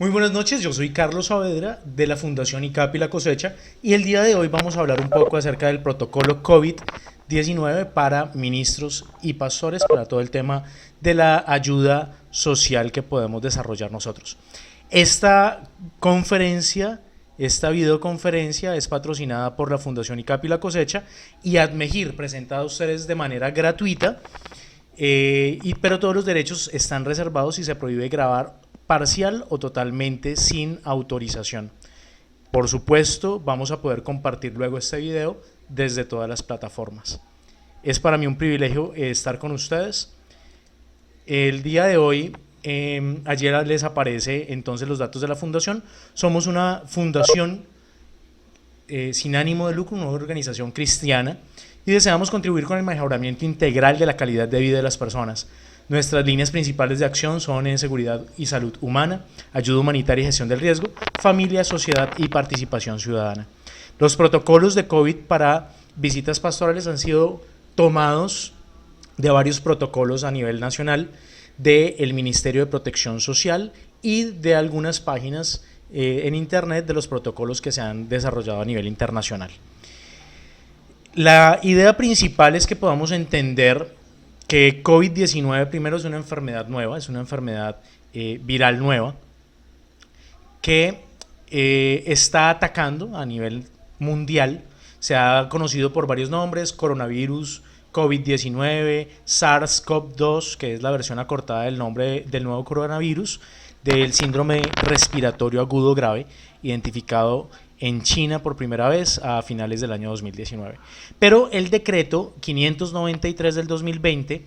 Muy buenas noches, yo soy Carlos Saavedra de la Fundación ICAP y La Cosecha y el día de hoy vamos a hablar un poco acerca del protocolo COVID-19 para ministros y pastores, para todo el tema de la ayuda social que podemos desarrollar nosotros. Esta conferencia, esta videoconferencia es patrocinada por la Fundación ICAP y La Cosecha y Admegir, presentada a ustedes de manera gratuita, pero todos los derechos están reservados y se prohíbe grabar parcial o totalmente sin autorización. Por supuesto, vamos a poder compartir luego este video desde todas las plataformas. Es para mí un privilegio estar con ustedes. El día de hoy, ayer les aparece entonces los datos de la fundación. Somos una fundación sin ánimo de lucro, una organización cristiana, y deseamos contribuir con el mejoramiento integral de la calidad de vida de las personas. Nuestras líneas principales de acción son en seguridad y salud humana, ayuda humanitaria y gestión del riesgo, familia, sociedad y participación ciudadana. Los protocolos de COVID para visitas pastorales han sido tomados de varios protocolos a nivel nacional del Ministerio de Protección Social y de algunas páginas en internet de los protocolos que se han desarrollado a nivel internacional. La idea principal es que podamos entender que COVID-19 primero es una enfermedad nueva, es una enfermedad viral nueva que está atacando a nivel mundial. Se ha conocido por varios nombres: coronavirus, COVID-19, SARS-CoV-2, que es la versión acortada del nombre del nuevo coronavirus, del síndrome respiratorio agudo grave, identificado en China por primera vez a finales del año 2019. Pero el decreto 593 del 2020,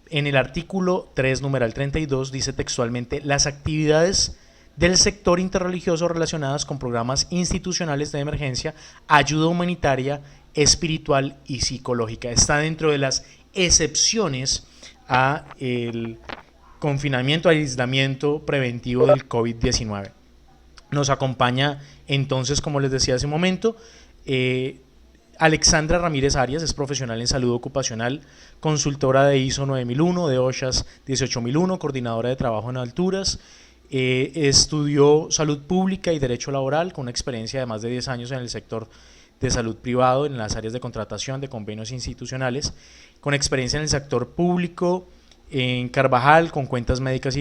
en el artículo 3, numeral 32, dice textualmente: las actividades del sector interreligioso relacionadas con programas institucionales de emergencia, ayuda humanitaria, espiritual y psicológica. Está dentro de las excepciones a el confinamiento, aislamiento preventivo del COVID-19. Nos acompaña entonces, como les decía hace un momento, Alexandra Ramírez Arias, es profesional en salud ocupacional, consultora de ISO 9001, de OSHA 18001, coordinadora de trabajo en alturas, estudió salud pública y derecho laboral con una experiencia de más de 10 años en el sector de salud privado, en las áreas de contratación, de convenios institucionales, con experiencia en el sector público, en Carvajal, con cuentas médicas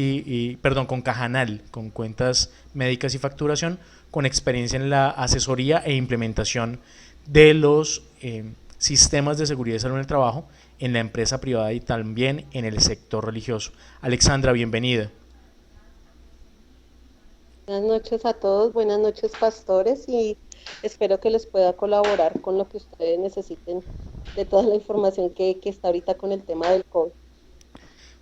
con Cajanal, con cuentas médicas y facturación, con experiencia en la asesoría e implementación de los sistemas de seguridad y salud en el trabajo en la empresa privada y también en el sector religioso. Alexandra, bienvenida. Buenas noches a todos, buenas noches pastores, y espero que les pueda colaborar con lo que ustedes necesiten de toda la información que está ahorita con el tema del COVID.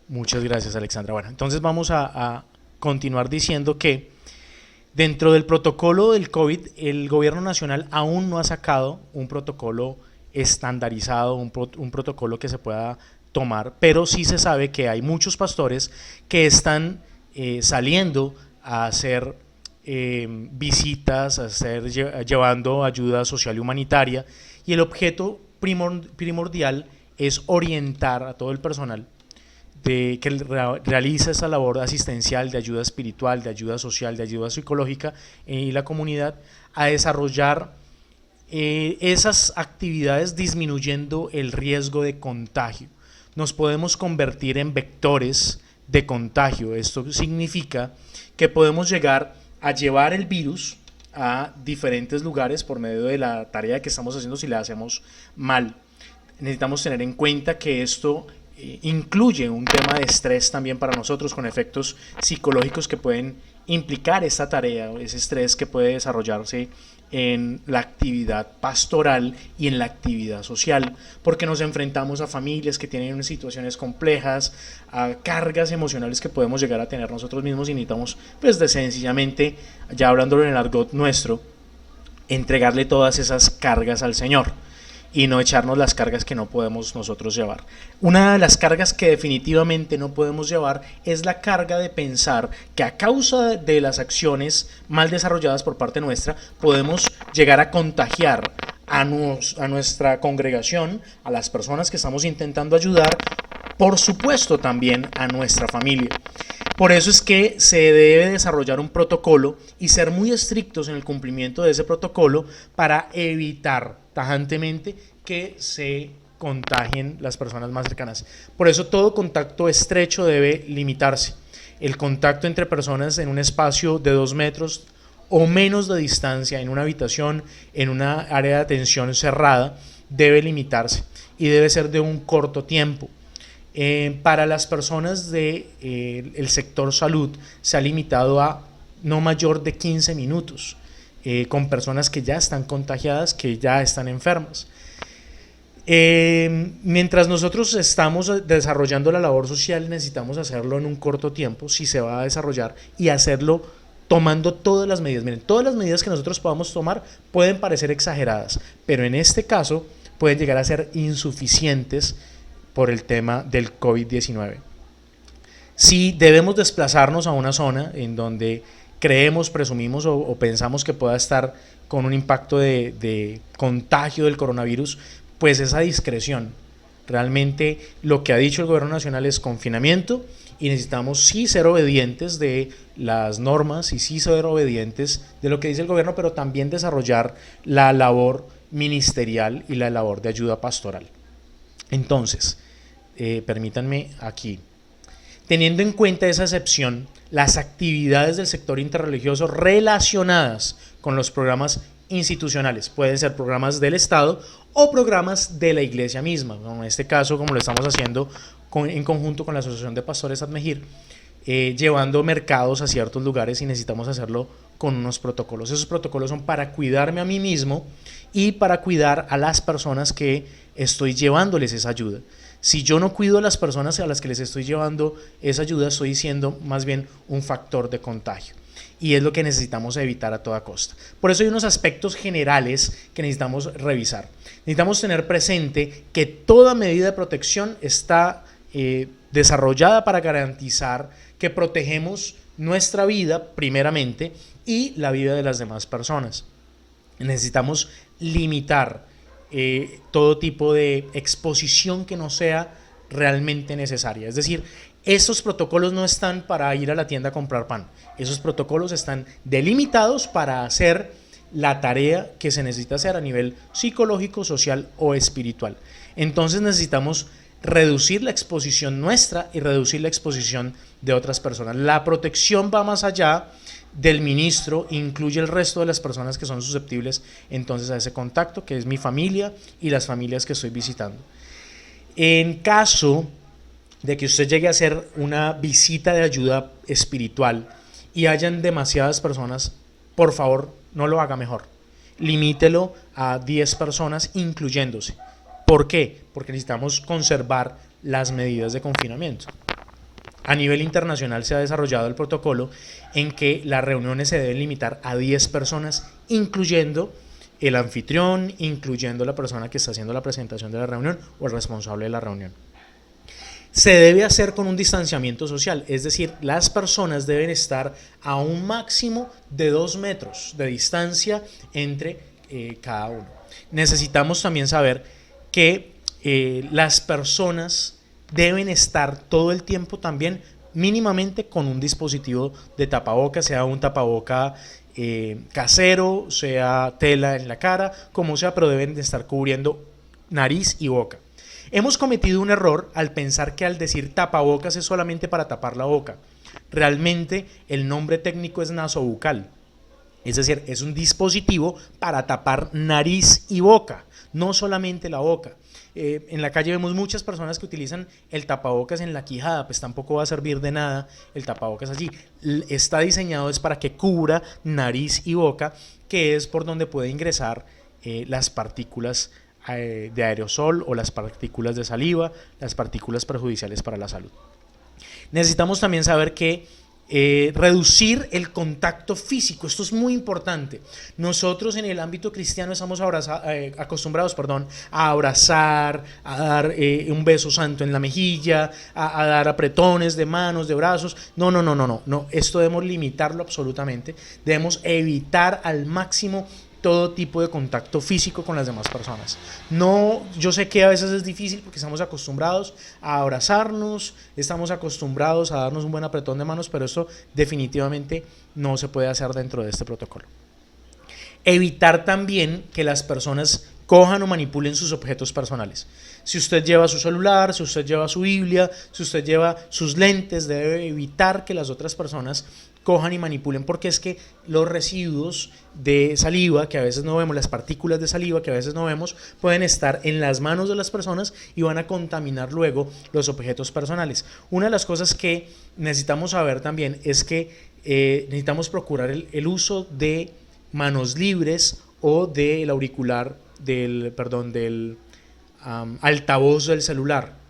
Muchas gracias, Alexandra. Bueno, entonces vamos a continuar diciendo que dentro del protocolo del COVID, el gobierno nacional aún no ha sacado un protocolo estandarizado, un protocolo que se pueda tomar, pero sí se sabe que hay muchos pastores que están saliendo a hacer visitas, llevando ayuda social y humanitaria, y el objeto primordial es orientar a todo el personal que realiza esa labor asistencial, de ayuda espiritual, de ayuda social, de ayuda psicológica y la comunidad, a desarrollar esas actividades disminuyendo el riesgo de contagio. Nos podemos convertir en vectores de contagio. Esto significa que podemos llegar a llevar el virus a diferentes lugares por medio de la tarea que estamos haciendo si la hacemos mal. Necesitamos tener en cuenta que esto incluye un tema de estrés también para nosotros, con efectos psicológicos que pueden implicar esta tarea, ese estrés que puede desarrollarse en la actividad pastoral y en la actividad social, porque nos enfrentamos a familias que tienen situaciones complejas, a cargas emocionales que podemos llegar a tener nosotros mismos, y necesitamos, pues, de sencillamente, ya hablándolo en el argot nuestro, entregarle todas esas cargas al Señor y no echarnos las cargas que no podemos nosotros llevar. Una de las cargas que definitivamente no podemos llevar es la carga de pensar que a causa de las acciones mal desarrolladas por parte nuestra podemos llegar a contagiar a nuestra congregación, a las personas que estamos intentando ayudar, por supuesto también a nuestra familia. Por eso es que se debe desarrollar un protocolo y ser muy estrictos en el cumplimiento de ese protocolo para evitar tajantemente que se contagien las personas más cercanas. Por eso todo contacto estrecho debe limitarse. El contacto entre personas en un espacio de 2 metros o menos de distancia, en una habitación, en una área de atención cerrada, debe limitarse y debe ser de un corto tiempo. Para las personas del sector salud se ha limitado a no mayor de 15 minutos con personas que ya están contagiadas, que ya están enfermas. Mientras nosotros estamos desarrollando la labor social, necesitamos hacerlo en un corto tiempo, si se va a desarrollar, y hacerlo tomando todas las medidas. Miren, todas las medidas que nosotros podamos tomar pueden parecer exageradas, pero en este caso pueden llegar a ser insuficientes por el tema del COVID-19. Si debemos desplazarnos a una zona en donde creemos, presumimos o pensamos que pueda estar con un impacto de contagio del coronavirus, pues esa discreción. Realmente lo que ha dicho el gobierno nacional es confinamiento y necesitamos sí ser obedientes de las normas y sí ser obedientes de lo que dice el gobierno, pero también desarrollar la labor ministerial y la labor de ayuda pastoral. Entonces, permítanme aquí, teniendo en cuenta esa excepción, las actividades del sector interreligioso relacionadas con los programas institucionales pueden ser programas del Estado o programas de la iglesia misma, en este caso como lo estamos haciendo en conjunto con la Asociación de Pastores Admejir, llevando mercados a ciertos lugares y necesitamos hacerlo con unos protocolos. Esos protocolos son para cuidarme a mí mismo y para cuidar a las personas que estoy llevándoles esa ayuda. Si yo no cuido a las personas a las que les estoy llevando esa ayuda, estoy siendo más bien un factor de contagio. Y es lo que necesitamos evitar a toda costa. Por eso hay unos aspectos generales que necesitamos revisar. Necesitamos tener presente que toda medida de protección está desarrollada para garantizar que protegemos nuestra vida primeramente y la vida de las demás personas. Necesitamos limitar todo tipo de exposición que no sea realmente necesaria. Es decir, estos protocolos no están para ir a la tienda a comprar pan. Esos protocolos están delimitados para hacer la tarea que se necesita hacer a nivel psicológico, social o espiritual. Entonces necesitamos reducir la exposición nuestra y reducir la exposición de otras personas. La protección va más allá del ministro, incluye el resto de las personas que son susceptibles entonces a ese contacto, que es mi familia y las familias que estoy visitando. En caso de que usted llegue a hacer una visita de ayuda espiritual y hayan demasiadas personas, por favor, no lo haga mejor. Limítelo a 10 personas, incluyéndose. ¿Por qué? Porque necesitamos conservar las medidas de confinamiento. A nivel internacional se ha desarrollado el protocolo en que las reuniones se deben limitar a 10 personas, incluyendo el anfitrión, incluyendo la persona que está haciendo la presentación de la reunión o el responsable de la reunión. Se debe hacer con un distanciamiento social, es decir, las personas deben estar a un máximo de 2 metros de distancia entre cada uno. Necesitamos también saber que las personas deben estar todo el tiempo también mínimamente con un dispositivo de tapaboca, sea un tapaboca casero, sea tela en la cara, como sea, pero deben de estar cubriendo nariz y boca. Hemos cometido un error al pensar que al decir tapabocas es solamente para tapar la boca. Realmente el nombre técnico es nasobucal, es decir, es un dispositivo para tapar nariz y boca, no solamente la boca. En la calle vemos muchas personas que utilizan el tapabocas en la quijada, pues tampoco va a servir de nada el tapabocas allí. Está diseñado es para que cubra nariz y boca, que es por donde puede ingresar las partículas de aerosol o las partículas de saliva, las partículas perjudiciales para la salud. Necesitamos también saber que reducir el contacto físico, esto es muy importante. Nosotros en el ámbito cristiano estamos acostumbrados a abrazar, a dar un beso santo en la mejilla, a dar apretones de manos, de brazos. No, esto debemos limitarlo absolutamente. Debemos evitar al máximo todo tipo de contacto físico con las demás personas. No, yo sé que a veces es difícil porque estamos acostumbrados a abrazarnos, estamos acostumbrados a darnos un buen apretón de manos, pero esto definitivamente no se puede hacer dentro de este protocolo. Evitar también que las personas cojan o manipulen sus objetos personales. Si usted lleva su celular, si usted lleva su Biblia, si usted lleva sus lentes, debe evitar que las otras personas cojan y manipulen, porque es que los residuos de saliva que a veces no vemos, las partículas de saliva que a veces no vemos, pueden estar en las manos de las personas y van a contaminar luego los objetos personales. Una de las cosas que necesitamos saber también es que necesitamos procurar el uso de manos libres o del auricular, del altavoz del celular,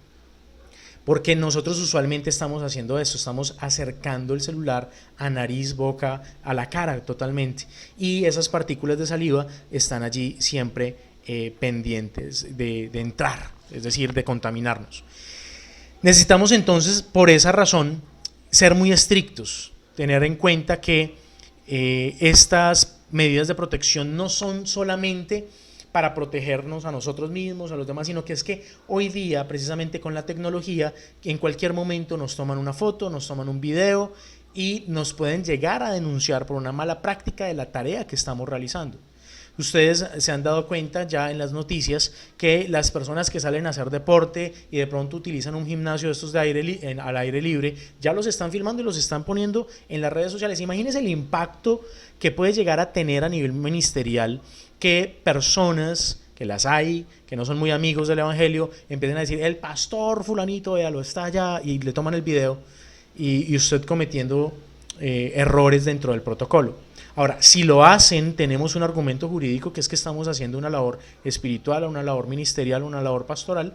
porque nosotros usualmente estamos haciendo eso, estamos acercando el celular a nariz, boca, a la cara totalmente, y esas partículas de saliva están allí siempre pendientes de entrar, es decir, de contaminarnos. Necesitamos entonces, por esa razón, ser muy estrictos, tener en cuenta que estas medidas de protección no son solamente para protegernos a nosotros mismos, a los demás, sino que es que hoy día, precisamente con la tecnología, en cualquier momento nos toman una foto, nos toman un video y nos pueden llegar a denunciar por una mala práctica de la tarea que estamos realizando. Ustedes se han dado cuenta ya en las noticias que las personas que salen a hacer deporte y de pronto utilizan un gimnasio de estos de al aire libre, ya los están filmando y los están poniendo en las redes sociales. Imagínense el impacto que puede llegar a tener a nivel ministerial que personas, que las hay, que no son muy amigos del evangelio, empiecen a decir, el pastor fulanito, lo está allá, y le toman el video y usted cometiendo errores dentro del protocolo. Ahora, si lo hacen, tenemos un argumento jurídico, que es que estamos haciendo una labor espiritual, una labor ministerial, una labor pastoral,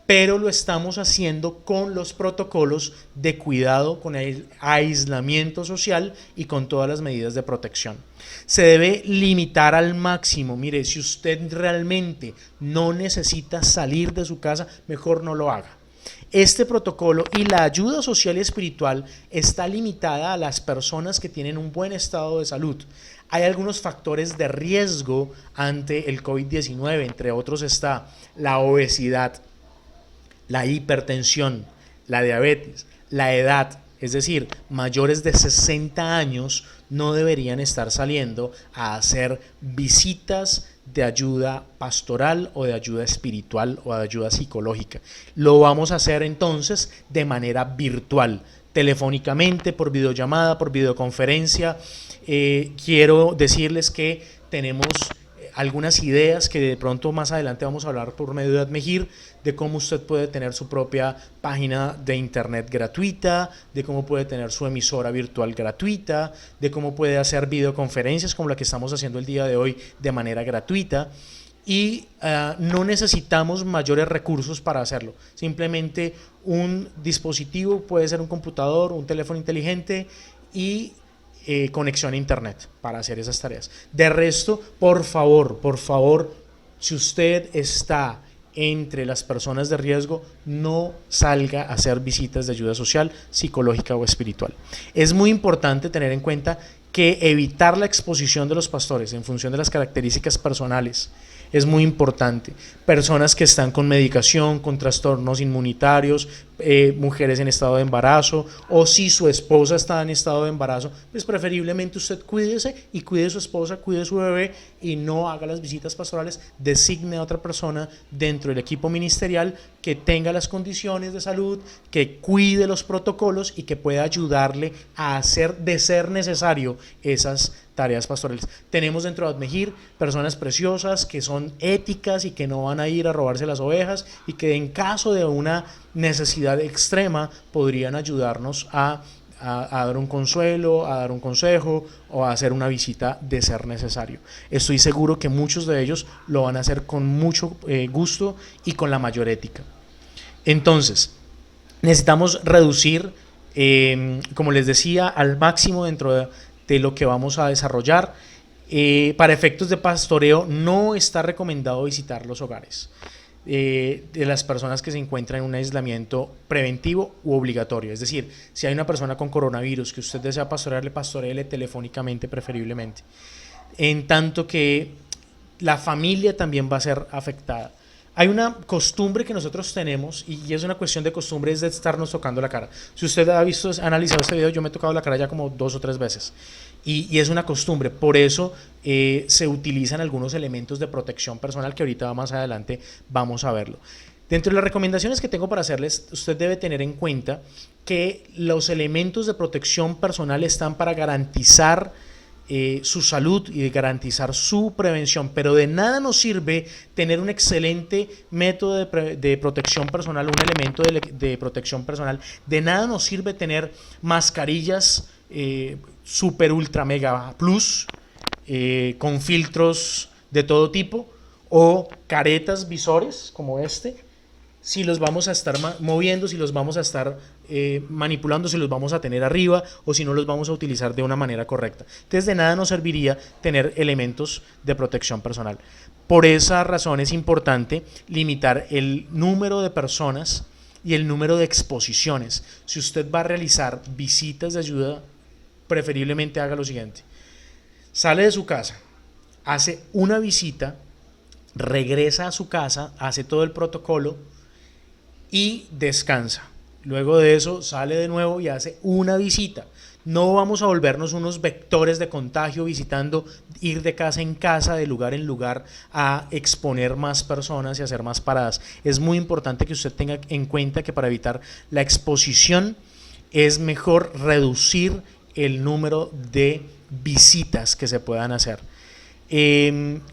pero lo estamos haciendo con los protocolos de cuidado, con el aislamiento social y con todas las medidas de protección. Se debe limitar al máximo. Mire, si usted realmente no necesita salir de su casa, mejor no lo haga. Este protocolo y la ayuda social y espiritual está limitada a las personas que tienen un buen estado de salud. Hay algunos factores de riesgo ante el COVID-19, entre otros está la obesidad, la hipertensión, la diabetes, la edad, es decir, mayores de 60 años no deberían estar saliendo a hacer visitas de ayuda pastoral o de ayuda espiritual o de ayuda psicológica. Lo vamos a hacer entonces de manera virtual, telefónicamente, por videollamada, por videoconferencia. Quiero decirles que tenemos algunas ideas que de pronto más adelante vamos a hablar por medio de Admegir, de cómo usted puede tener su propia página de internet gratuita, de cómo puede tener su emisora virtual gratuita, de cómo puede hacer videoconferencias como la que estamos haciendo el día de hoy de manera gratuita. Y no necesitamos mayores recursos para hacerlo, simplemente un dispositivo, puede ser un computador, un teléfono inteligente y conexión a internet para hacer esas tareas. De resto, por favor, si usted está entre las personas de riesgo, no salga a hacer visitas de ayuda social, psicológica o espiritual. Es muy importante tener en cuenta que evitar la exposición de los pastores en función de las características personales es muy importante. Personas que están con medicación, con trastornos inmunitarios, mujeres en estado de embarazo, o si su esposa está en estado de embarazo, pues preferiblemente usted cuídese y cuide a su esposa, cuide a su bebé y no haga las visitas pastorales. Designe a otra persona dentro del equipo ministerial que tenga las condiciones de salud, que cuide los protocolos y que pueda ayudarle a hacer, de ser necesario, esas tareas pastorales. Tenemos dentro de Admegir personas preciosas que son éticas y que no van a ir a robarse las ovejas y que en caso de una necesidad extrema podrían ayudarnos a dar un consuelo, a dar un consejo o a hacer una visita de ser necesario. Estoy seguro que muchos de ellos lo van a hacer con mucho gusto y con la mayor ética. Entonces, necesitamos reducir, como les decía, al máximo dentro de lo que vamos a desarrollar. Para efectos de pastoreo no está recomendado visitar los hogares de las personas que se encuentran en un aislamiento preventivo u obligatorio. Es decir, si hay una persona con coronavirus que usted desea pastorearle, pastoreele telefónicamente preferiblemente. en tanto que la familia también va a ser afectada. Hay una costumbre que nosotros tenemos, y es una cuestión de costumbre, es de estarnos tocando la cara. Si usted ha visto, ha analizado este video, yo me he tocado la cara ya como 2 o 3 veces. Y es una costumbre, por eso se utilizan algunos elementos de protección personal que ahorita más adelante vamos a verlo. Dentro de las recomendaciones que tengo para hacerles, usted debe tener en cuenta que los elementos de protección personal están para garantizar su salud y de garantizar su prevención, pero de nada nos sirve tener un excelente método de protección personal, un elemento de protección personal, de nada nos sirve tener mascarillas super ultra mega plus con filtros de todo tipo o caretas visores como si los vamos a estar moviendo, si los vamos a estar manipulando, si los vamos a tener arriba o si no los vamos a utilizar de una manera correcta. Entonces de nada nos serviría tener elementos de protección personal. Por esa razón es importante limitar el número de personas y el número de exposiciones. Si usted va a realizar visitas de ayuda, preferiblemente haga lo siguiente: sale de su casa, hace una visita, regresa a su casa, hace todo el protocolo y descansa. Luego de eso sale de nuevo y hace una visita. No vamos a volvernos unos vectores de contagio visitando, ir de casa en casa, de lugar en lugar, a exponer más personas y hacer más paradas. Es muy importante que usted tenga en cuenta que para evitar la exposición es mejor reducir el número de visitas que se puedan hacer.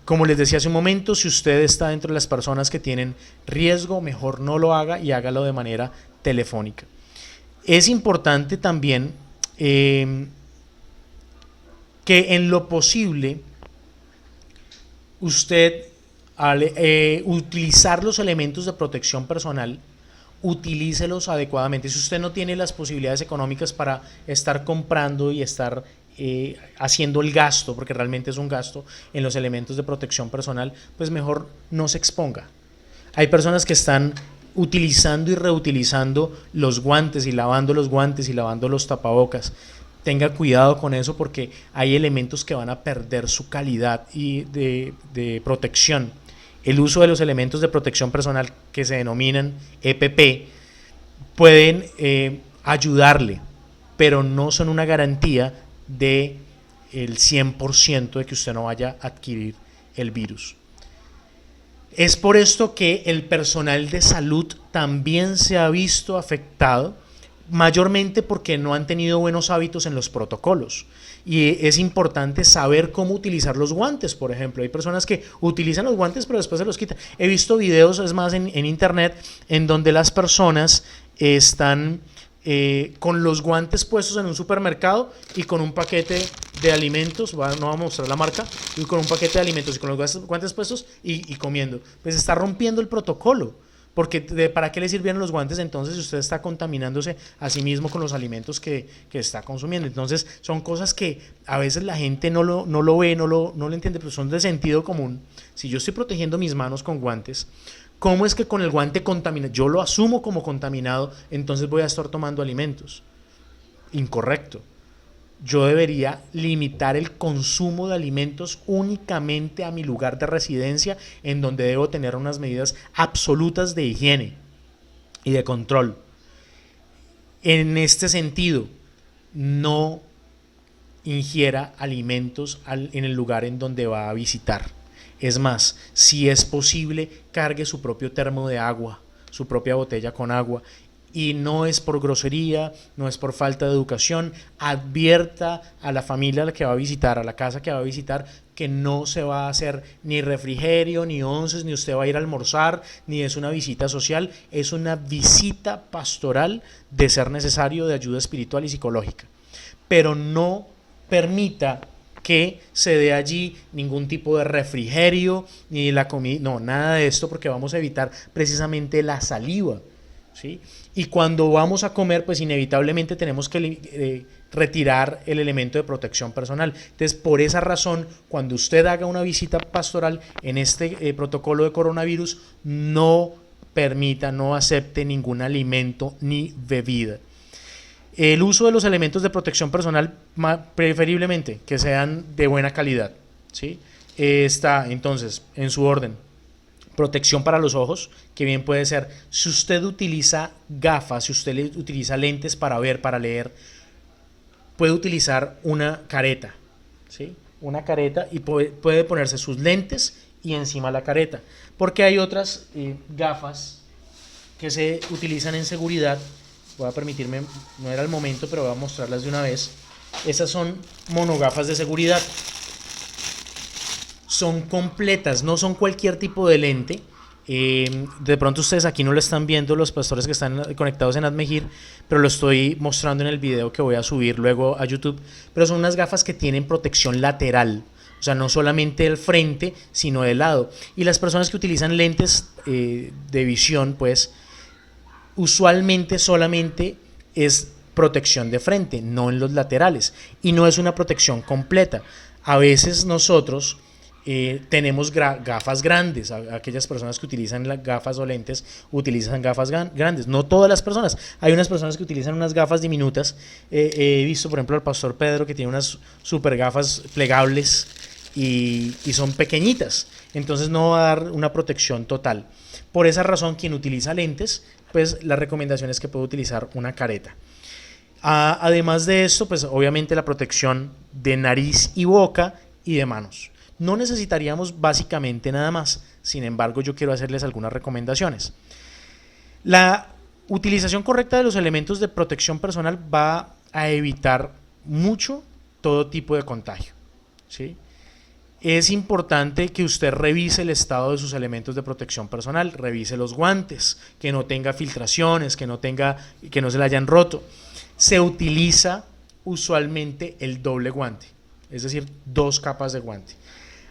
Como les decía hace un momento, si usted está dentro de las personas que tienen riesgo, mejor no lo haga y hágalo de manera telefónica. Es importante también que en lo posible usted al utilizar los elementos de protección personal, utilícelos adecuadamente. Si usted no tiene las posibilidades económicas para estar comprando y estar haciendo el gasto, porque realmente es un gasto en los elementos de protección personal, pues mejor no se exponga. Hay personas que están utilizando y reutilizando los guantes y lavando los tapabocas. Tenga cuidado con eso porque hay elementos que van a perder su calidad y de protección. El uso de los elementos de protección personal que se denominan EPP pueden ayudarle, pero no son una garantía del 100% de que usted no vaya a adquirir el virus. Es por esto que el personal de salud también se ha visto afectado, mayormente porque no han tenido buenos hábitos en los protocolos. Y es importante saber cómo utilizar los guantes, por ejemplo. Hay personas que utilizan los guantes pero después se los quitan. He visto videos, es más, en internet, en donde las personas están con los guantes puestos en un supermercado y con un paquete de alimentos, no vamos a mostrar la marca, y con un paquete de alimentos y con los guantes puestos y comiendo. Pues está rompiendo el protocolo, porque ¿para qué le sirvieron los guantes entonces si usted está contaminándose a sí mismo con los alimentos que está consumiendo? Entonces son cosas que a veces la gente no lo ve, no lo entiende, pero son de sentido común. Si yo estoy protegiendo mis manos con guantes, ¿cómo es que con el guante contaminado, yo lo asumo como contaminado, entonces voy a estar tomando alimentos? Incorrecto. Yo debería limitar el consumo de alimentos únicamente a mi lugar de residencia, en donde debo tener unas medidas absolutas de higiene y de control. En este sentido, no ingiera alimentos en el lugar en donde va a visitar. Es más, si es posible, cargue su propio termo de agua, su propia botella con agua. Y no es por grosería, no es por falta de educación. Advierta a la familia a la que va a visitar, a la casa que va a visitar, que no se va a hacer ni refrigerio, ni onces, ni usted va a ir a almorzar, ni es una visita social. Es una visita pastoral, de ser necesario, de ayuda espiritual y psicológica. Pero no permita que se dé allí ningún tipo de refrigerio, ni la comida, no, nada de esto, porque vamos a evitar precisamente la saliva, ¿sí? Y cuando vamos a comer, pues inevitablemente tenemos que retirar el elemento de protección personal. Entonces, por esa razón, cuando usted haga una visita pastoral en este protocolo de coronavirus, no permita, no acepte ningún alimento ni bebida. El uso de los elementos de protección personal, preferiblemente que sean de buena calidad. ¿sí? Está entonces en su orden protección para los ojos, que bien puede ser, si usted utiliza gafas, si usted utiliza lentes para ver, para leer, puede utilizar una careta, ¿sí? Una careta y puede ponerse sus lentes y encima la careta, porque hay otras gafas que se utilizan en seguridad. Voy a permitirme, no era el momento, pero voy a mostrarlas de una vez. Esas son monogafas de seguridad. Son completas, no son cualquier tipo de lente. De pronto ustedes aquí no lo están viendo, los pastores que están conectados en Admegir, pero lo estoy mostrando en el video que voy a subir luego a YouTube. Pero son unas gafas que tienen protección lateral, o sea, no solamente del frente, sino del lado. Y las personas que utilizan lentes de visión, pues usualmente solamente es protección de frente, no en los laterales, y no es una protección completa. A veces nosotros tenemos gafas grandes. Aquellas personas que utilizan las gafas o lentes utilizan gafas grandes. No todas las personas. Hay unas personas que utilizan unas gafas diminutas. He visto, por ejemplo, al pastor Pedro que tiene unas super gafas plegables y son pequeñitas. Entonces no va a dar una protección total. Por esa razón, quien utiliza lentes, pues la recomendación es que puede utilizar una careta. Además de esto, pues obviamente la protección de nariz y boca y de manos. No necesitaríamos básicamente nada más. Sin embargo, yo quiero hacerles algunas recomendaciones. La utilización correcta de los elementos de protección personal va a evitar mucho todo tipo de contagio, ¿sí? Es importante que usted revise el estado de sus elementos de protección personal, revise los guantes, que no tenga filtraciones, que no se le hayan roto. Se utiliza usualmente el doble guante, es decir, 2 capas de guante.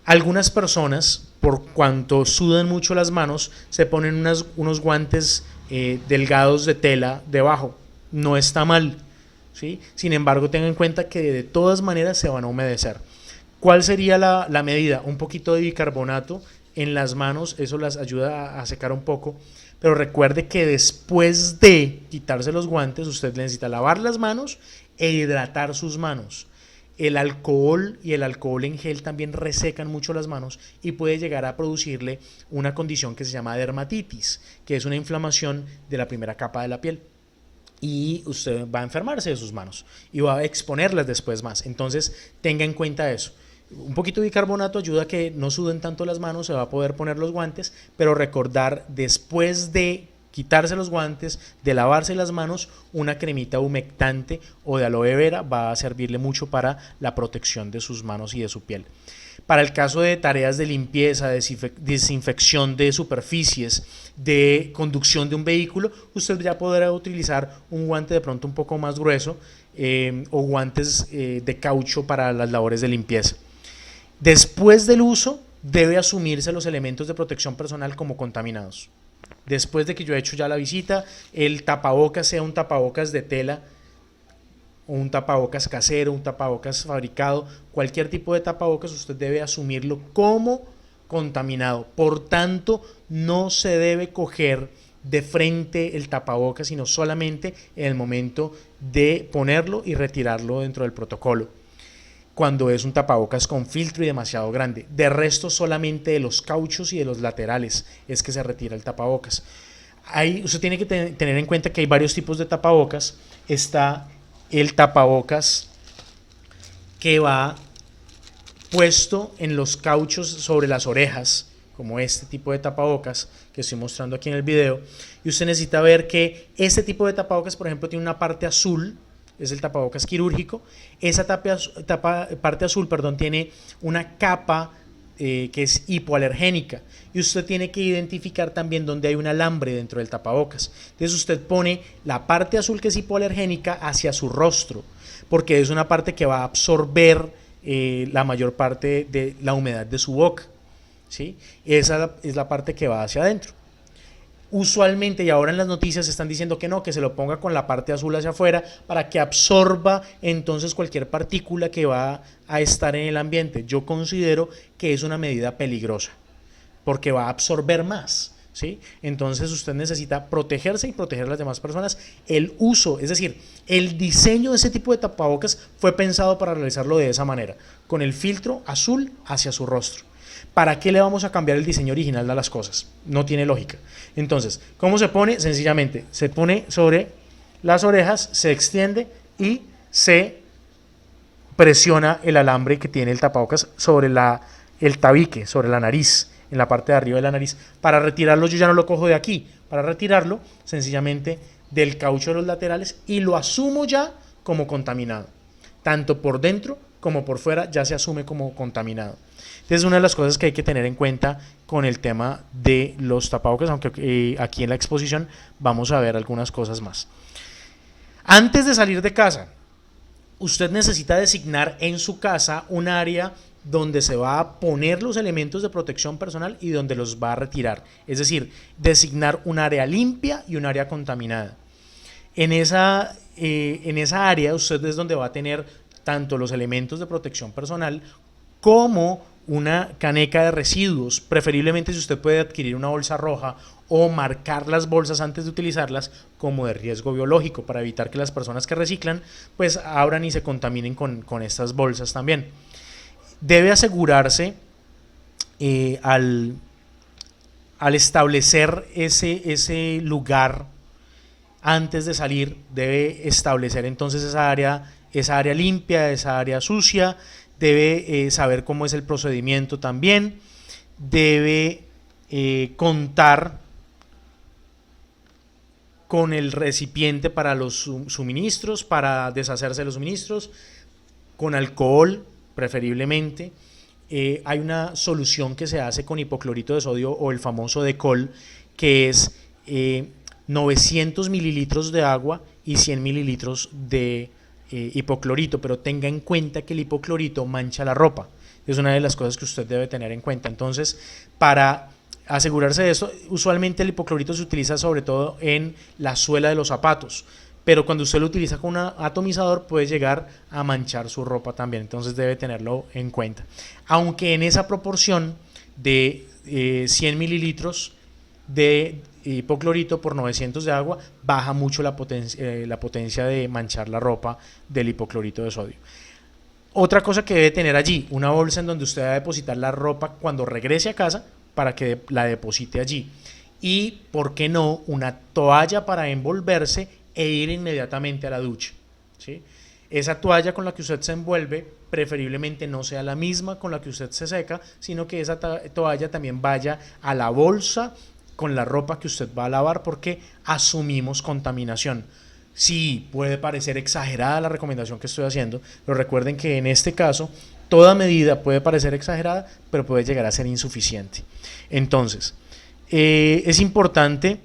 Algunas personas, por cuanto sudan mucho las manos, se ponen unos guantes delgados de tela debajo. No está mal, ¿sí? Sin embargo, tengan en cuenta que de todas maneras se van a humedecer. ¿Cuál sería la medida? Un poquito de bicarbonato en las manos, eso las ayuda a secar un poco. Pero recuerde que después de quitarse los guantes, usted necesita lavar las manos e hidratar sus manos. El alcohol y el alcohol en gel también resecan mucho las manos y puede llegar a producirle una condición que se llama dermatitis, que es una inflamación de la primera capa de la piel. Y usted va a enfermarse de sus manos y va a exponerlas después más. Entonces tenga en cuenta eso. Un poquito de bicarbonato ayuda a que no suden tanto las manos, se va a poder poner los guantes, pero recordar después de quitarse los guantes, de lavarse las manos, una cremita humectante o de aloe vera va a servirle mucho para la protección de sus manos y de su piel. Para el caso de tareas de limpieza, desinfección de superficies, de conducción de un vehículo, usted ya podrá utilizar un guante de pronto un poco más grueso o guantes de caucho para las labores de limpieza. Después del uso, debe asumirse los elementos de protección personal como contaminados. Después de que yo he hecho ya la visita, el tapabocas sea un tapabocas de tela o un tapabocas casero, un tapabocas fabricado, cualquier tipo de tapabocas usted debe asumirlo como contaminado. Por tanto, no se debe coger de frente el tapabocas, sino solamente en el momento de ponerlo y retirarlo dentro del protocolo, cuando es un tapabocas con filtro y demasiado grande. De resto, solamente de los cauchos y de los laterales es que se retira el tapabocas. Usted tiene que tener en cuenta que hay varios tipos de tapabocas. Está el tapabocas que va puesto en los cauchos sobre las orejas, como este tipo de tapabocas que estoy mostrando aquí en el video. Y usted necesita ver que este tipo de tapabocas, por ejemplo, tiene una parte azul, es el tapabocas quirúrgico. Esa parte azul, tiene una capa que es hipoalergénica, y usted tiene que identificar también dónde hay un alambre dentro del tapabocas. Entonces usted pone la parte azul que es hipoalergénica hacia su rostro, porque es una parte que va a absorber la mayor parte de la humedad de su boca, ¿sí? Esa es la parte que va hacia adentro. Usualmente, y ahora en las noticias están diciendo que no, que se lo ponga con la parte azul hacia afuera para que absorba entonces cualquier partícula que va a estar en el ambiente. Yo considero que es una medida peligrosa porque va a absorber más. ¿sí? Entonces usted necesita protegerse y proteger a las demás personas. El uso, es decir, el diseño de ese tipo de tapabocas fue pensado para realizarlo de esa manera, con el filtro azul hacia su rostro. ¿Para qué le vamos a cambiar el diseño original a las cosas? No tiene lógica. Entonces, ¿cómo se pone? Sencillamente, se pone sobre las orejas, se extiende y se presiona el alambre que tiene el tapabocas sobre el tabique, sobre la nariz, en la parte de arriba de la nariz. Para retirarlo, yo ya no lo cojo de aquí. Para retirarlo, sencillamente del caucho de los laterales y lo asumo ya como contaminado. Tanto por dentro como por fuera ya se asume como contaminado. Entonces, una de las cosas que hay que tener en cuenta con el tema de los tapabocas, aunque aquí en la exposición vamos a ver algunas cosas más. Antes de salir de casa, usted necesita designar en su casa un área donde se va a poner los elementos de protección personal y donde los va a retirar. Es decir, designar un área limpia y un área contaminada. En esa área usted es donde va a tener tanto los elementos de protección personal como una caneca de residuos. Preferiblemente, si usted puede adquirir una bolsa roja o marcar las bolsas antes de utilizarlas como de riesgo biológico, para evitar que las personas que reciclan pues abran y se contaminen con estas bolsas también. Debe asegurarse al establecer ese lugar antes de salir, debe establecer entonces esa área limpia, esa área sucia, debe saber cómo es el procedimiento también, debe contar con el recipiente para los suministros, para deshacerse de los suministros, con alcohol preferiblemente. Hay una solución que se hace con hipoclorito de sodio o el famoso Decol, que es 900 mililitros de agua y 100 mililitros de hipoclorito, pero tenga en cuenta que el hipoclorito mancha la ropa. Es una de las cosas que usted debe tener en cuenta. Entonces, para asegurarse de eso, usualmente el hipoclorito se utiliza sobre todo en la suela de los zapatos, pero cuando usted lo utiliza con un atomizador puede llegar a manchar su ropa también, entonces debe tenerlo en cuenta. Aunque en esa proporción de 100 mililitros de hipoclorito por 900 de agua, baja mucho la potencia de manchar la ropa del hipoclorito de sodio. Otra cosa que debe tener allí, una bolsa en donde usted va a depositar la ropa cuando regrese a casa para que la deposite allí. Y, ¿por qué no?, una toalla para envolverse e ir inmediatamente a la ducha, ¿sí? Esa toalla con la que usted se envuelve preferiblemente no sea la misma con la que usted se seca, sino que esa toalla también vaya a la bolsa con la ropa que usted va a lavar, porque asumimos contaminación. Sí, puede parecer exagerada la recomendación que estoy haciendo, pero recuerden que en este caso toda medida puede parecer exagerada, pero puede llegar a ser insuficiente. Entonces, es importante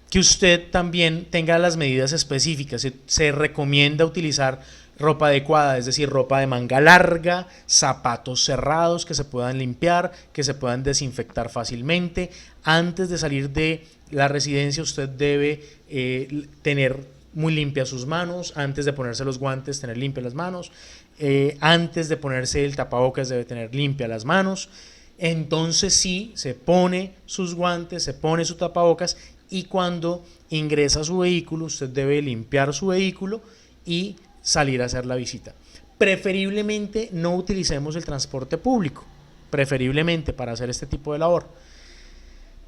que usted también tenga las medidas específicas. Se recomienda utilizar ropa adecuada, es decir, ropa de manga larga, zapatos cerrados que se puedan limpiar, que se puedan desinfectar fácilmente. Antes de salir de la residencia usted debe tener muy limpias sus manos, antes de ponerse los guantes tener limpias las manos, antes de ponerse el tapabocas debe tener limpias las manos. Entonces sí, se pone sus guantes, se pone su tapabocas, y cuando ingresa a su vehículo usted debe limpiar su vehículo y salir a hacer la visita. Preferiblemente no utilicemos el transporte público, preferiblemente para hacer este tipo de labor,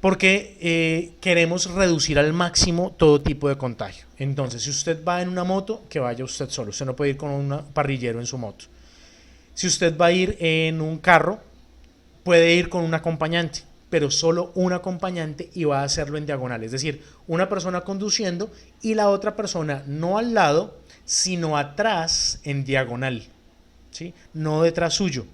porque queremos reducir al máximo todo tipo de contagio. Entonces, si usted va en una moto, que vaya usted solo, usted no puede ir con un parrillero en su moto. Si usted va a ir en un carro, puede ir con un acompañante, pero solo un acompañante, y va a hacerlo en diagonal, es decir, una persona conduciendo y la otra persona no al lado, sino atrás en diagonal, ¿sí? No detrás suyo,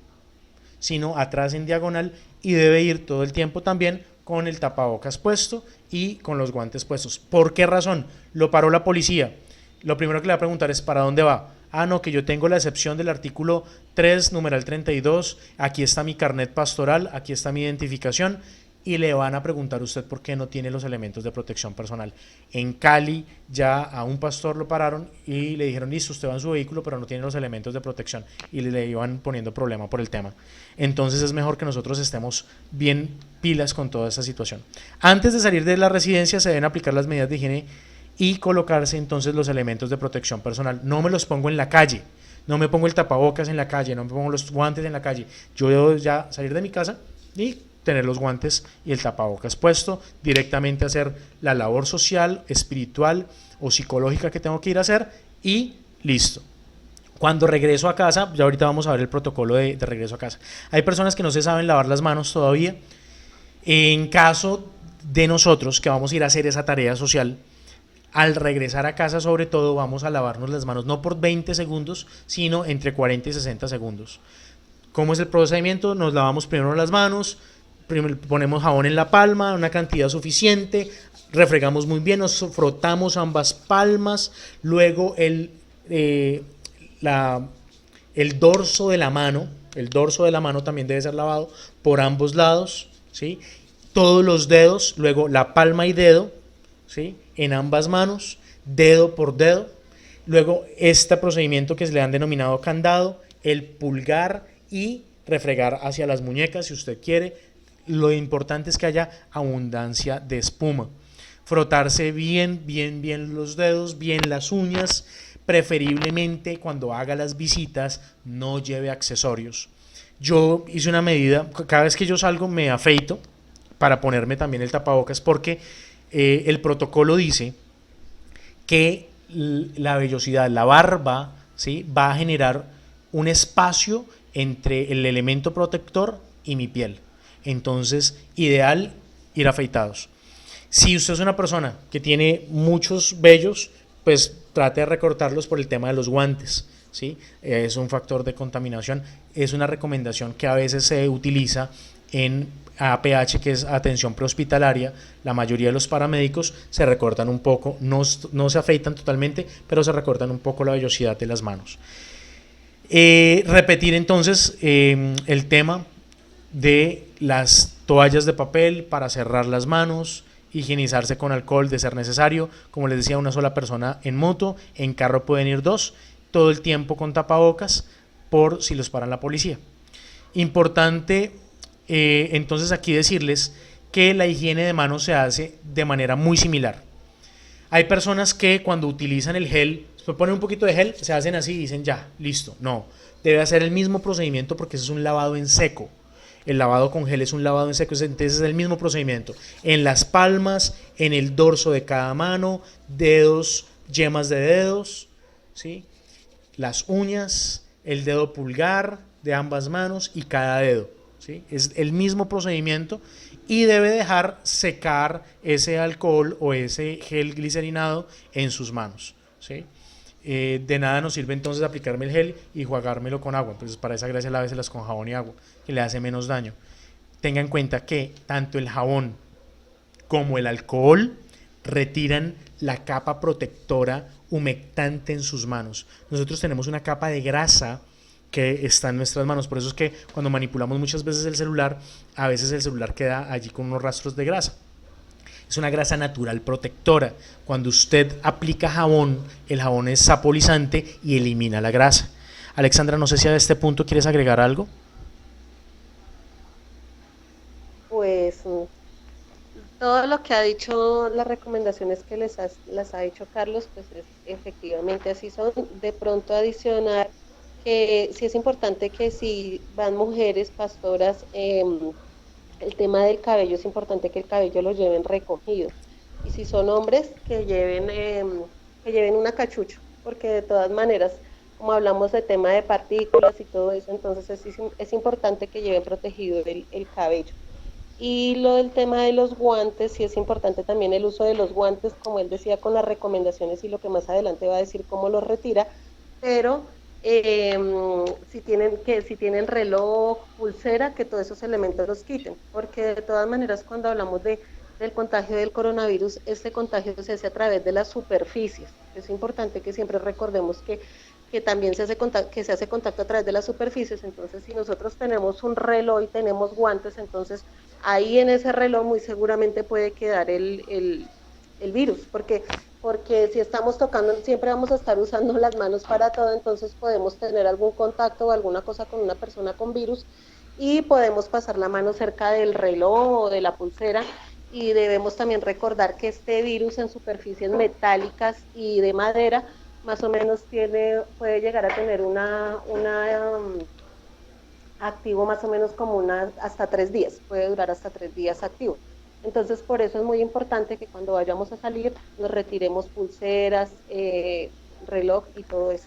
sino atrás en diagonal, y debe ir todo el tiempo también con el tapabocas puesto y con los guantes puestos. ¿Por qué razón? Lo paró la policía. Lo primero que le va a preguntar es ¿para dónde va? Ah, no, que yo tengo la excepción del artículo 3, numeral 32, aquí está mi carnet pastoral, aquí está mi identificación. y le van a preguntar a usted por qué no tiene los elementos de protección personal. En Cali ya a un pastor lo pararon y le dijeron, listo, usted va en su vehículo, pero no tiene los elementos de protección, y le iban poniendo problema por el tema. Entonces es mejor que nosotros estemos bien pilas con toda esta situación. Antes de salir de la residencia se deben aplicar las medidas de higiene y colocarse entonces los elementos de protección personal. No me los pongo en la calle, no me pongo el tapabocas en la calle, no me pongo los guantes en la calle. Yo debo ya salir de mi casa y tener los guantes y el tapabocas puesto, directamente hacer la labor social, espiritual o psicológica que tengo que ir a hacer y listo. Cuando regreso a casa, ya ahorita vamos a ver el protocolo de regreso a casa. Hay personas que no se saben lavar las manos todavía. En caso de nosotros que vamos a ir a hacer esa tarea social, al regresar a casa sobre todo vamos a lavarnos las manos no por 20 segundos, sino entre 40 y 60 segundos. ¿Cómo es el procedimiento? Nos lavamos primero las manos, ponemos jabón en la palma, una cantidad suficiente, refregamos muy bien, nos frotamos ambas palmas, luego el dorso de la mano también debe ser lavado por ambos lados, ¿sí? Todos los dedos, luego la palma y dedo, ¿sí? En ambas manos, dedo por dedo, luego este procedimiento que se le han denominado candado, el pulgar y refregar hacia las muñecas si usted quiere. Lo importante es que haya abundancia de espuma. Frotarse bien los dedos, bien las uñas. Preferiblemente cuando haga las visitas no lleve accesorios. Yo hice una medida, cada vez que yo salgo me afeito para ponerme también el tapabocas porque el protocolo dice que la vellosidad, la barba, ¿sí?, va a generar un espacio entre el elemento protector y mi piel. Entonces, ideal ir afeitados. Si usted es una persona que tiene muchos vellos, pues trate de recortarlos por el tema de los guantes, ¿sí? Es un factor de contaminación. Es una recomendación que a veces se utiliza en APH, que es atención prehospitalaria. La mayoría de los paramédicos se recortan un poco, no se afeitan totalmente, pero se recortan un poco la vellosidad de las manos. Repetir entonces el tema de las toallas de papel para cerrar las manos, higienizarse con alcohol de ser necesario, como les decía, una sola persona en moto, en carro pueden ir dos, todo el tiempo con tapabocas por si los paran la policía. Importante entonces aquí decirles que la higiene de manos se hace de manera muy similar. Hay personas que cuando utilizan el gel, se ponen un poquito de gel, se hacen así y dicen ya, listo. No, debe hacer el mismo procedimiento porque eso es un lavado en seco. El lavado con gel es un lavado en seco, entonces es el mismo procedimiento. En las palmas, en el dorso de cada mano, dedos, yemas de dedos, ¿sí?, las uñas, el dedo pulgar de ambas manos y cada dedo, ¿sí? Es el mismo procedimiento y debe dejar secar ese alcohol o ese gel glicerinado en sus manos, ¿sí? De nada nos sirve entonces aplicarme el gel y jugármelo con agua. Entonces para esa gracia láveselas con jabón y agua, que le hace menos daño. Tenga en cuenta que tanto el jabón como el alcohol retiran la capa protectora humectante en sus manos. Nosotros tenemos una capa de grasa que está en nuestras manos, por eso es que cuando manipulamos muchas veces el celular, a veces el celular queda allí con unos rastros de grasa. Es una grasa natural protectora. Cuando usted aplica jabón, el jabón es sapolizante y elimina la grasa. Alexandra, no sé si a este punto quieres agregar algo. Pues todo lo que ha dicho, las recomendaciones que las ha dicho Carlos, pues efectivamente así son. De pronto adicionar que sí es importante que si van mujeres pastoras, el tema del cabello, es importante que el cabello lo lleven recogido. Y si son hombres, que lleven una cachucha, porque de todas maneras, como hablamos de tema de partículas y todo eso, entonces es importante que lleven protegido el cabello. Y lo del tema de los guantes, sí es importante también el uso de los guantes, como él decía, con las recomendaciones y lo que más adelante va a decir cómo los retira, pero si tienen reloj, pulsera, que todos esos elementos los quiten, porque de todas maneras cuando hablamos del contagio del coronavirus, este contagio se hace a través de las superficies. Es importante que siempre recordemos que que también que se hace contacto a través de las superficies. Entonces, si nosotros tenemos un reloj y tenemos guantes, entonces ahí en ese reloj muy seguramente puede quedar el virus, porque si estamos tocando, siempre vamos a estar usando las manos para todo, entonces podemos tener algún contacto o alguna cosa con una persona con virus y podemos pasar la mano cerca del reloj o de la pulsera. Y debemos también recordar que este virus en superficies metálicas y de madera más o menos puede llegar a tener activo más o menos como hasta 3 días, puede durar hasta 3 días activo. Entonces, por eso es muy importante que cuando vayamos a salir nos retiremos pulseras, reloj y todo eso.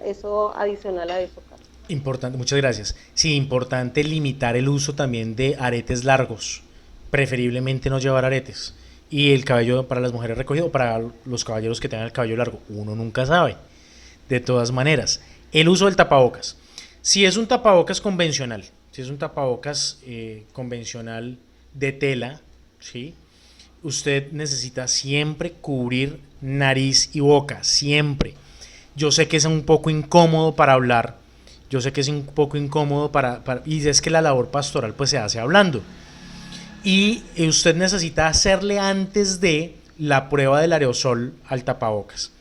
Eso adicional a eso, Carlos. Importante, muchas gracias. Sí, importante limitar el uso también de aretes largos, preferiblemente no llevar aretes. Y el cabello para las mujeres recogido, para los caballeros que tengan el cabello largo, uno nunca sabe. De todas maneras, el uso del tapabocas. Si es un tapabocas convencional, si es un tapabocas convencional de tela, ¿sí? Usted necesita siempre cubrir nariz y boca, siempre. Yo sé que es un poco incómodo para hablar, yo sé que es un poco incómodo y es que la labor pastoral pues se hace hablando. Y usted necesita hacerle antes de la prueba del aerosol al tapabocas.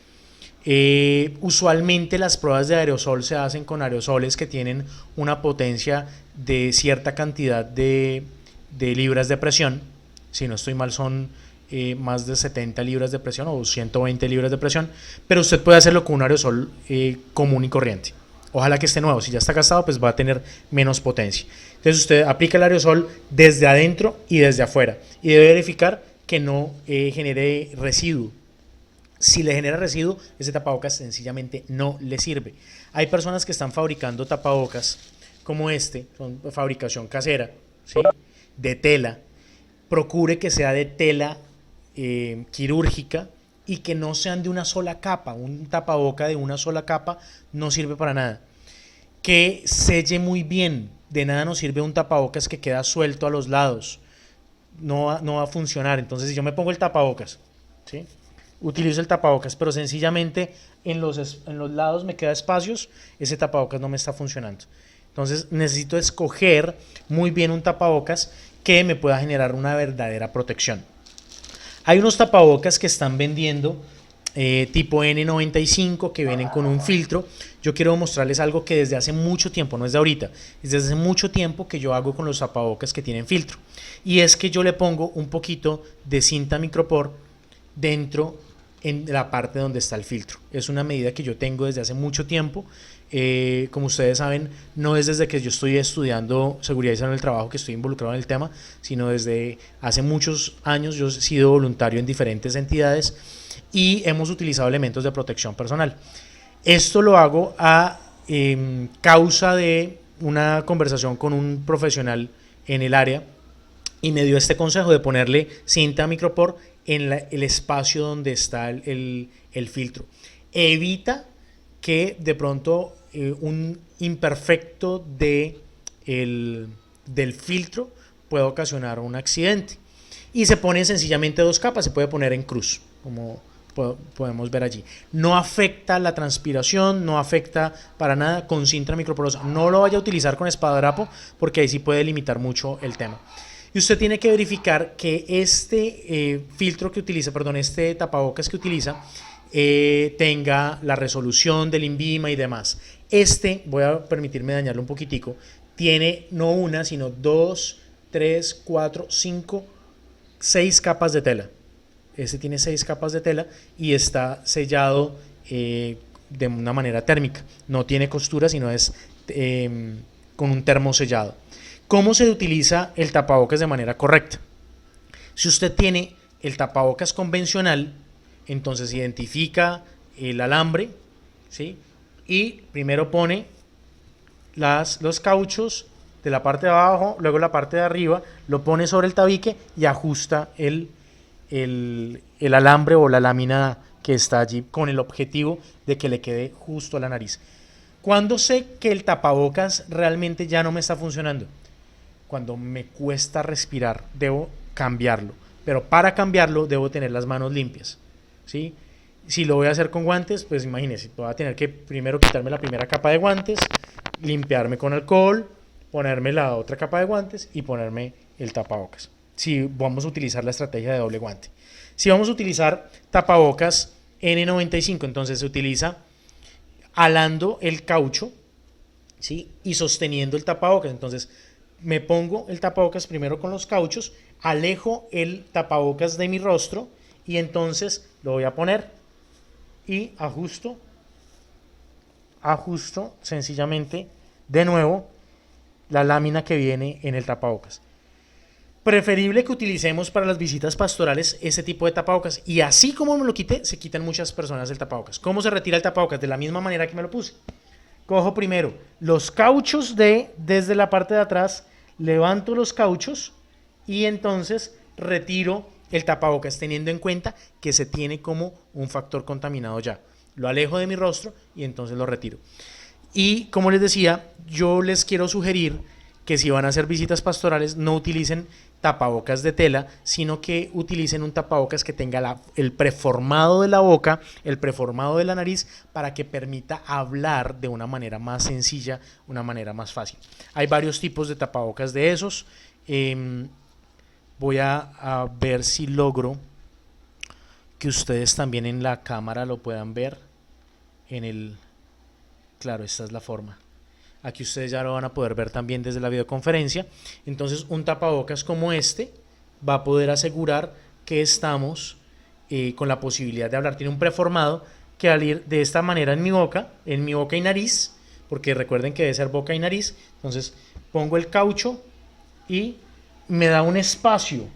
Usualmente las pruebas de aerosol se hacen con aerosoles que tienen una potencia de cierta cantidad de libras de presión. Si no estoy mal son más de 70 libras de presión o 120 libras de presión, pero usted puede hacerlo con un aerosol común y corriente. Ojalá que esté nuevo, si ya está gastado pues va a tener menos potencia. Entonces usted aplica el aerosol desde adentro y desde afuera y debe verificar que no genere residuo. Si le genera residuo, ese tapabocas sencillamente no le sirve. Hay personas que están fabricando tapabocas como son fabricación casera, ¿sí? De tela. Procure que sea de tela quirúrgica y que no sean de una sola capa. Un tapaboca de una sola capa no sirve para nada. Que selle muy bien. De nada nos sirve un tapabocas que queda suelto a los lados. No va a funcionar. Entonces, si yo me pongo el tapabocas, ¿sí? Utilizo el tapabocas, pero sencillamente en los lados me queda espacios, ese tapabocas no me está funcionando. Entonces necesito escoger muy bien un tapabocas que me pueda generar una verdadera protección. Hay unos tapabocas que están vendiendo tipo N95 que vienen con un filtro. Yo quiero mostrarles algo que desde hace mucho tiempo, no es de ahorita, es desde hace mucho tiempo que yo hago con los tapabocas que tienen filtro. Y es que yo le pongo un poquito de cinta micropor dentro en la parte donde está el filtro. Es una medida que yo tengo desde hace mucho tiempo. Como ustedes saben, no es desde que yo estoy estudiando seguridad y salud en el trabajo que estoy involucrado en el tema, sino desde hace muchos años. Yo he sido voluntario en diferentes entidades y hemos utilizado elementos de protección personal. Esto lo hago a causa de una conversación con un profesional en el área y me dio este consejo de ponerle cinta micropor en el espacio donde está el filtro. Evita que de pronto un imperfecto del filtro pueda ocasionar un accidente. Y se pone sencillamente 2 capas, se puede poner en cruz, como podemos ver allí. No afecta la transpiración, no afecta para nada con cinta microporosa. No lo vaya a utilizar con espadadrapo porque ahí sí puede limitar mucho el tema. Y usted tiene que verificar que este este tapabocas que utiliza, tenga la resolución del INVIMA y demás. Voy a permitirme dañarlo un poquitico, tiene no una, sino 2, 3, 4, 5, 6 capas de tela. Este tiene 6 capas de tela y está sellado de una manera térmica. No tiene costura, sino es con un termosellado. ¿Cómo se utiliza el tapabocas de manera correcta? Si usted tiene el tapabocas convencional, entonces identifica el alambre, ¿sí? Y primero pone los cauchos de la parte de abajo, luego la parte de arriba, lo pone sobre el tabique y ajusta el alambre o la lámina que está allí con el objetivo de que le quede justo a la nariz. ¿Cuándo sé que el tapabocas realmente ya no me está funcionando? Cuando me cuesta respirar, debo cambiarlo. Pero para cambiarlo debo tener las manos limpias, ¿sí? Si lo voy a hacer con guantes, pues imagínense, voy a tener que primero quitarme la primera capa de guantes, limpiarme con alcohol, ponerme la otra capa de guantes y ponerme el tapabocas. Si vamos a utilizar la estrategia de doble guante. Si vamos a utilizar tapabocas N95, entonces se utiliza alando el caucho, ¿sí? Y sosteniendo el tapabocas. Entonces me pongo el tapabocas primero con los cauchos, alejo el tapabocas de mi rostro y entonces lo voy a poner y ajusto sencillamente de nuevo la lámina que viene en el tapabocas. Preferible que utilicemos para las visitas pastorales ese tipo de tapabocas. Y así como me lo quité, se quitan muchas personas el tapabocas. ¿Cómo se retira el tapabocas? De la misma manera que me lo puse. Cojo primero los cauchos desde la parte de atrás, levanto los cauchos y entonces retiro el tapabocas, teniendo en cuenta que se tiene como un factor contaminado ya. Lo alejo de mi rostro y entonces lo retiro. Y como les decía, yo les quiero sugerir que si van a hacer visitas pastorales no utilicen tapabocas de tela, sino que utilicen un tapabocas que tenga el preformado de la boca, el preformado de la nariz, para que permita hablar de una manera más sencilla, una manera más fácil. Hay varios tipos de tapabocas de esos. Voy a ver si logro que ustedes también en la cámara lo puedan ver. Claro, esta es la forma. Aquí ustedes ya lo van a poder ver también desde la videoconferencia. Entonces un tapabocas como este va a poder asegurar que estamos con la posibilidad de hablar. Tiene un preformado que al ir de esta manera en mi boca y nariz, porque recuerden que debe ser boca y nariz, entonces pongo el caucho y me da un espacio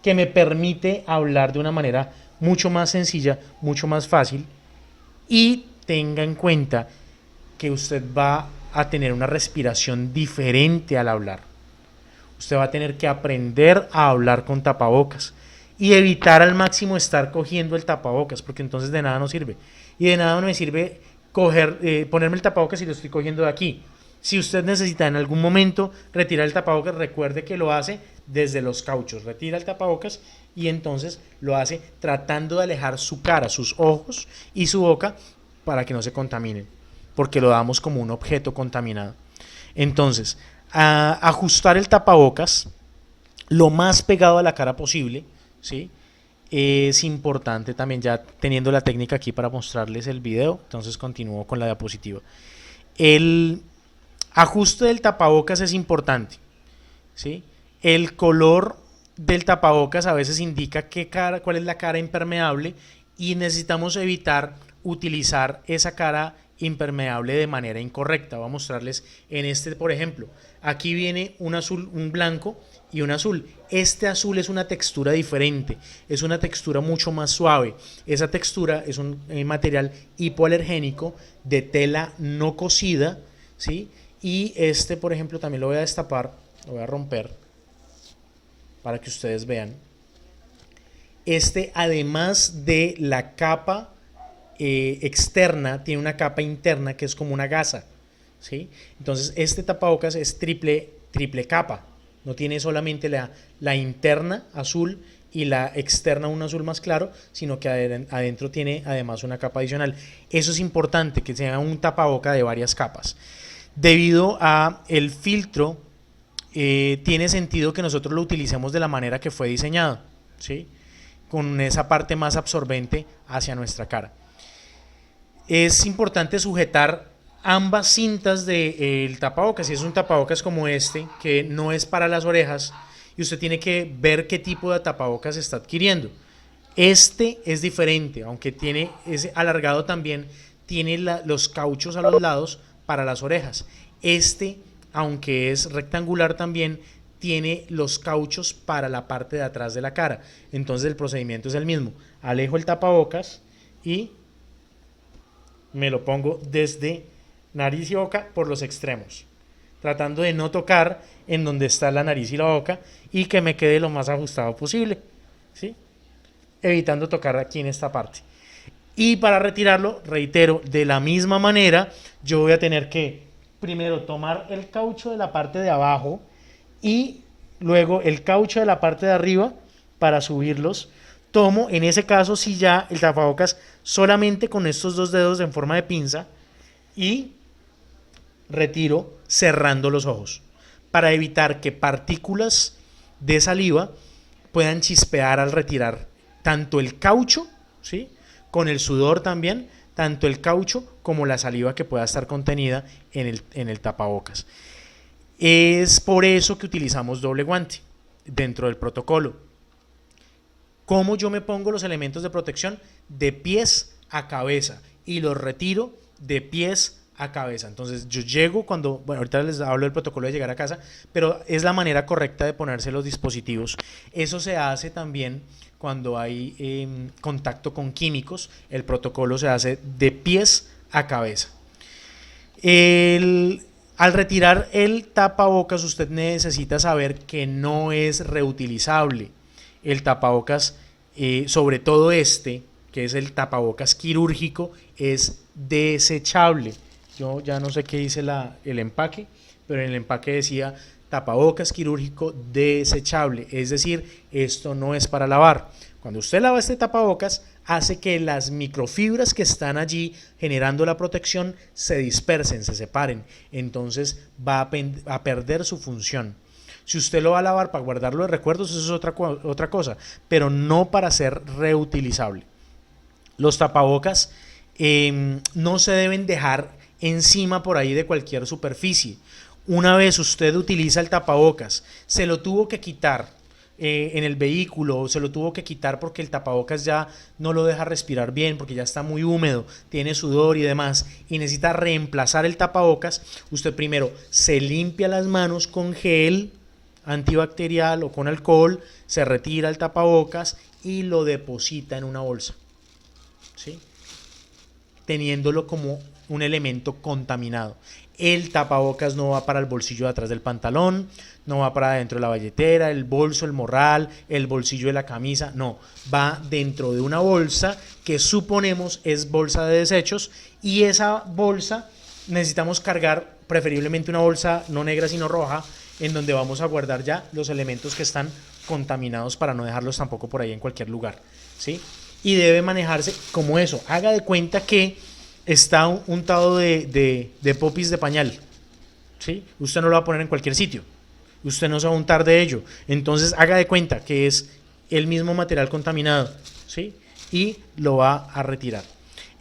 que me permite hablar de una manera mucho más sencilla, mucho más fácil. Y tenga en cuenta que usted va a tener una respiración diferente al hablar. Usted va a tener que aprender a hablar con tapabocas y evitar al máximo estar cogiendo el tapabocas, porque entonces de nada nos sirve. Y de nada me sirve ponerme el tapabocas si lo estoy cogiendo de aquí. Si usted necesita en algún momento retirar el tapabocas, recuerde que lo hace desde los cauchos. Retira el tapabocas y entonces lo hace tratando de alejar su cara, sus ojos y su boca para que no se contaminen, porque lo damos como un objeto contaminado. Entonces, ajustar el tapabocas lo más pegado a la cara posible, ¿sí? Es importante también, ya teniendo la técnica aquí para mostrarles el video, entonces continúo con la diapositiva. El ajuste del tapabocas es importante, ¿sí? El color del tapabocas a veces indica cuál es la cara impermeable y necesitamos evitar utilizar esa cara impermeable de manera incorrecta. Voy a mostrarles en este, por ejemplo, aquí viene un azul, un blanco y un azul. Este azul es una textura diferente, es una textura mucho más suave. Esa textura es un material hipoalergénico de tela no cosida, ¿sí? Y este, por ejemplo, también lo voy a destapar, lo voy a romper para que ustedes vean. Este, además de la capa externa, tiene una capa interna que es como una gasa, ¿sí? Entonces este tapabocas es triple capa, no tiene solamente la interna azul y la externa un azul más claro, sino que adentro tiene además una capa adicional. Eso es importante, que sea un tapaboca de varias capas. Debido a el filtro, tiene sentido que nosotros lo utilicemos de la manera que fue diseñado, ¿sí? Con esa parte más absorbente hacia nuestra cara. Es importante sujetar ambas cintas del tapabocas. Si es un tapabocas como este, que no es para las orejas, y usted tiene que ver qué tipo de tapabocas está adquiriendo. Este es diferente, aunque es alargado también, tiene los cauchos a los lados para las orejas. Este, aunque es rectangular también, tiene los cauchos para la parte de atrás de la cara. Entonces el procedimiento es el mismo. Alejo el tapabocas y me lo pongo desde nariz y boca por los extremos, tratando de no tocar en donde está la nariz y la boca y que me quede lo más ajustado posible, ¿sí? Evitando tocar aquí en esta parte. Y para retirarlo, reitero, de la misma manera, yo voy a tener que primero tomar el caucho de la parte de abajo y luego el caucho de la parte de arriba para subirlos, tomo, en ese caso sí ya el tapabocas solamente con estos dos dedos en forma de pinza y retiro cerrando los ojos para evitar que partículas de saliva puedan chispear al retirar tanto el caucho, ¿sí? Con el sudor también, tanto el caucho como la saliva que pueda estar contenida en el tapabocas. Es por eso que utilizamos doble guante dentro del protocolo. ¿Cómo yo me pongo los elementos de protección? De pies a cabeza y los retiro de pies a cabeza. Entonces yo llego cuando, bueno, ahorita les hablo del protocolo de llegar a casa, pero es la manera correcta de ponerse los dispositivos. Eso se hace también cuando hay contacto con químicos. El protocolo se hace de pies a cabeza. Al retirar el tapabocas, usted necesita saber que no es reutilizable. El tapabocas, sobre todo este, que es el tapabocas quirúrgico, es desechable. Yo ya no sé qué dice el empaque, pero en el empaque decía tapabocas quirúrgico desechable, es decir, esto no es para lavar. Cuando usted lava este tapabocas, hace que las microfibras que están allí generando la protección se dispersen, se separen, entonces va a perder su función. Si usted lo va a lavar para guardarlo de recuerdos, eso es otra cosa, pero no para ser reutilizable. Los tapabocas no se deben dejar encima por ahí de cualquier superficie. Una vez usted utiliza el tapabocas, se lo tuvo que quitar en el vehículo, se lo tuvo que quitar porque el tapabocas ya no lo deja respirar bien, porque ya está muy húmedo, tiene sudor y demás, y necesita reemplazar el tapabocas, usted primero se limpia las manos con gel antibacterial o con alcohol, se retira el tapabocas y lo deposita en una bolsa, ¿sí? Teniéndolo como un elemento contaminado. El tapabocas no va para el bolsillo de atrás del pantalón, no va para dentro de la billetera, el bolso, el morral, el bolsillo de la camisa, no, va dentro de una bolsa que suponemos es bolsa de desechos, y esa bolsa necesitamos cargar preferiblemente una bolsa no negra sino roja, en donde vamos a guardar ya los elementos que están contaminados para no dejarlos tampoco por ahí en cualquier lugar, ¿sí? Y debe manejarse como eso. Haga de cuenta que está untado de popis de pañal, ¿sí? Usted no lo va a poner en cualquier sitio, usted no se va a untar de ello, entonces haga de cuenta que es el mismo material contaminado, ¿sí? Y lo va a retirar.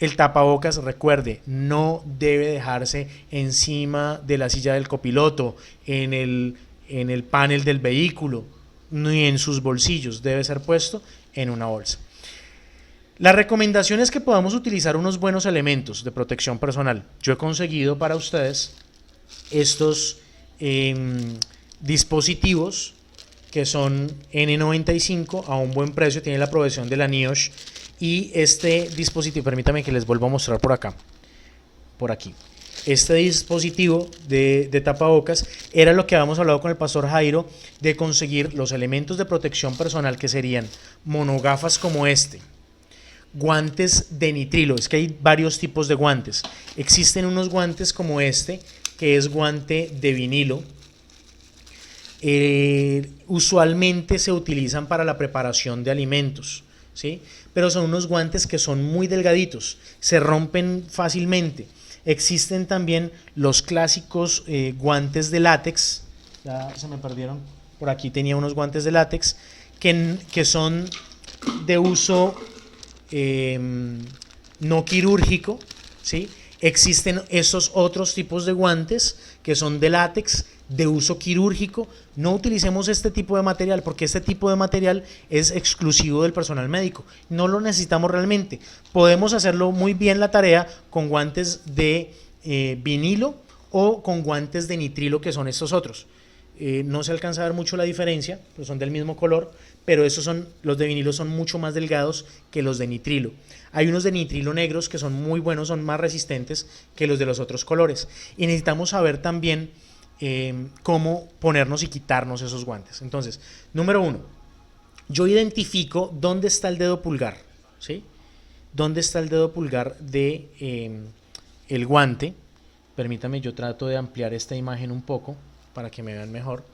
El tapabocas, recuerde, no debe dejarse encima de la silla del copiloto, en el panel del vehículo, ni en sus bolsillos, debe ser puesto en una bolsa. La recomendación es que podamos utilizar unos buenos elementos de protección personal. Yo he conseguido para ustedes estos dispositivos que son N95 a un buen precio, tiene la aprobación de la NIOSH, y este dispositivo, permítame que les vuelva a mostrar por acá, por aquí. Este dispositivo de tapabocas era lo que habíamos hablado con el pastor Jairo, de conseguir los elementos de protección personal, que serían monogafas como este, guantes de nitrilo. Es que hay varios tipos de guantes. Existen unos guantes como este, que es guante de vinilo. Usualmente se utilizan para la preparación de alimentos, ¿sí? Pero son unos guantes que son muy delgaditos, se rompen fácilmente. Existen también los clásicos guantes de látex. Ya se me perdieron. Por aquí tenía unos guantes de látex que son de uso no quirúrgico, ¿sí? Existen esos otros tipos de guantes que son de látex, de uso quirúrgico. No utilicemos este tipo de material, porque este tipo de material es exclusivo del personal médico, no lo necesitamos realmente. Podemos hacerlo muy bien la tarea con guantes de vinilo o con guantes de nitrilo, que son estos otros. No se alcanza a ver mucho la diferencia, pues son del mismo color, pero los de vinilo son mucho más delgados que los de nitrilo. Hay unos de nitrilo negros que son muy buenos, son más resistentes que los de los otros colores, y necesitamos saber también cómo ponernos y quitarnos esos guantes. Entonces, número 1, yo identifico dónde está el dedo pulgar, ¿sí? ¿Dónde está el dedo pulgar de el guante? Permítame, yo trato de ampliar esta imagen un poco para que me vean mejor.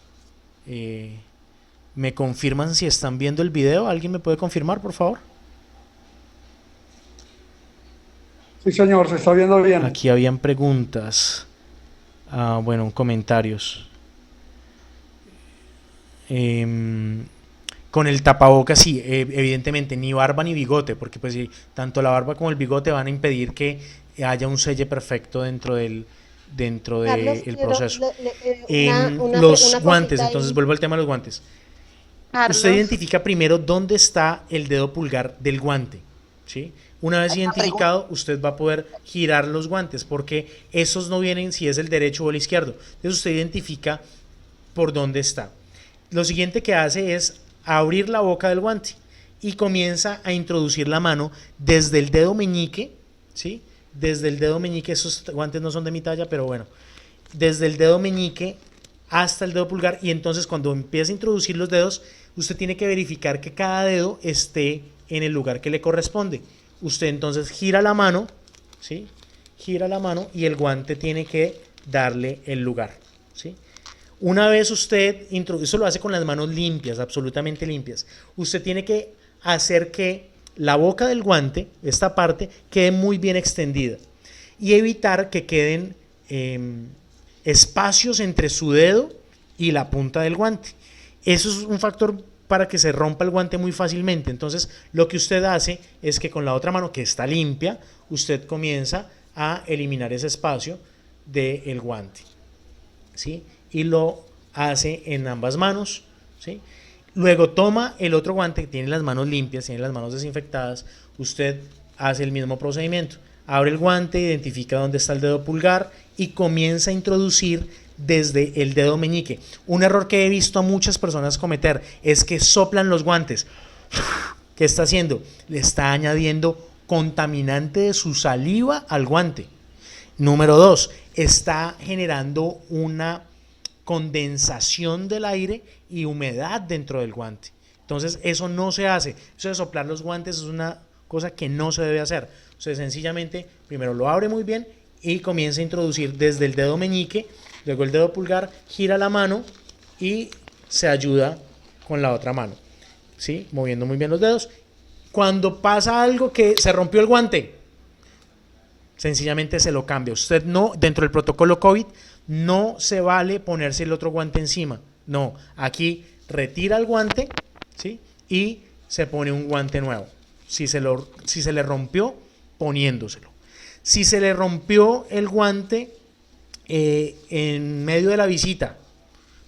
¿Me confirman si están viendo el video? ¿Alguien me puede confirmar, por favor? Sí, señor, se está viendo bien. Aquí habían preguntas. Bueno, comentarios. Con el tapabocas, sí, evidentemente, ni barba ni bigote, porque pues sí, tanto la barba como el bigote van a impedir que haya un selle perfecto dentro Carlos, del quiero proceso. Los una guantes, cosita entonces ahí. vuelvo al tema de los guantes. Usted Carlos, identifica primero dónde está el dedo pulgar del guante, ¿sí? Una vez identificado, usted va a poder girar los guantes, porque esos no vienen si es el derecho o el izquierdo. Entonces usted identifica por dónde está. Lo siguiente que hace es abrir la boca del guante y comienza a introducir la mano desde el dedo meñique, ¿sí? Desde el dedo meñique, esos guantes no son de mi talla, pero bueno, desde el dedo meñique hasta el dedo pulgar, y entonces cuando empieza a introducir los dedos, usted tiene que verificar que cada dedo esté en el lugar que le corresponde. Usted entonces gira la mano, ¿sí? Gira la mano y el guante tiene que darle el lugar, ¿sí? Una vez usted introduce, eso lo hace con las manos limpias, absolutamente limpias. Usted tiene que hacer que la boca del guante, esta parte, quede muy bien extendida y evitar que queden espacios entre su dedo y la punta del guante. Eso es un factor para que se rompa el guante muy fácilmente. Entonces, lo que usted hace es que con la otra mano, que está limpia, usted comienza a eliminar ese espacio del guante, ¿sí? Y lo hace en ambas manos, ¿sí? Luego toma el otro guante que tiene las manos limpias, tiene las manos desinfectadas, usted hace el mismo procedimiento. Abre el guante, identifica dónde está el dedo pulgar y comienza a introducir desde el dedo meñique. Un error que he visto a muchas personas cometer es que soplan los guantes. ¿Qué está haciendo? Le está añadiendo contaminante de su saliva al guante. Número 2, está generando una condensación del aire y humedad dentro del guante. Entonces eso no se hace. Eso de soplar los guantes es una cosa que no se debe hacer. Usted sencillamente primero lo abre muy bien y comienza a introducir desde el dedo meñique, luego el dedo pulgar, gira la mano y se ayuda con la otra mano, ¿sí? Moviendo muy bien los dedos. Cuando pasa algo que se rompió el guante, sencillamente se lo cambia. Usted no, dentro del protocolo COVID, no se vale ponerse el otro guante encima. No, aquí retira el guante, ¿sí? Y se pone un guante nuevo. Si se le rompió, poniéndoselo. Si se le rompió el guante en medio de la visita,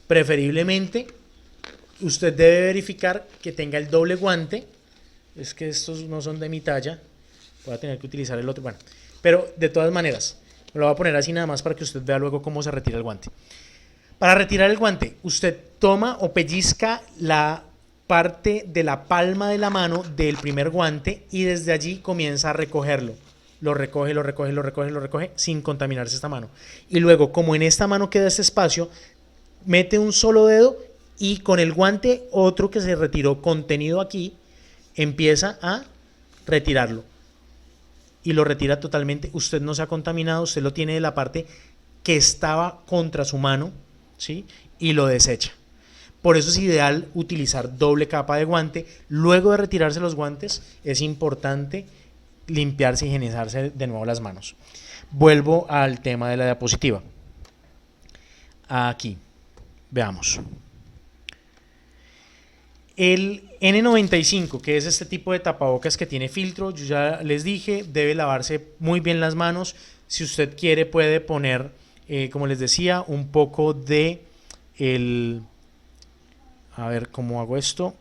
preferiblemente usted debe verificar que tenga el doble guante. Es que estos no son de mi talla, voy a tener que utilizar el otro. Bueno, pero de todas maneras, me lo voy a poner así nada más para que usted vea luego cómo se retira el guante. Para retirar el guante, usted toma o pellizca la parte de la palma de la mano del primer guante y desde allí comienza a recogerlo. Lo recoge, lo recoge, lo recoge, lo recoge sin contaminarse esta mano. Y luego, como en esta mano queda este espacio, mete un solo dedo y con el guante otro que se retiró contenido aquí, empieza a retirarlo. Y lo retira totalmente. Usted no se ha contaminado, usted lo tiene de la parte que estaba contra su mano, ¿sí? Y lo desecha. Por eso es ideal utilizar doble capa de guante. Luego de retirarse los guantes, es importante limpiarse y higienizarse de nuevo las manos. Vuelvo al tema de la diapositiva. Aquí, veamos. El N95, que es este tipo de tapabocas que tiene filtro, yo ya les dije, debe lavarse muy bien las manos. Si usted quiere puede poner, como les decía, un poco de a ver cómo hago esto,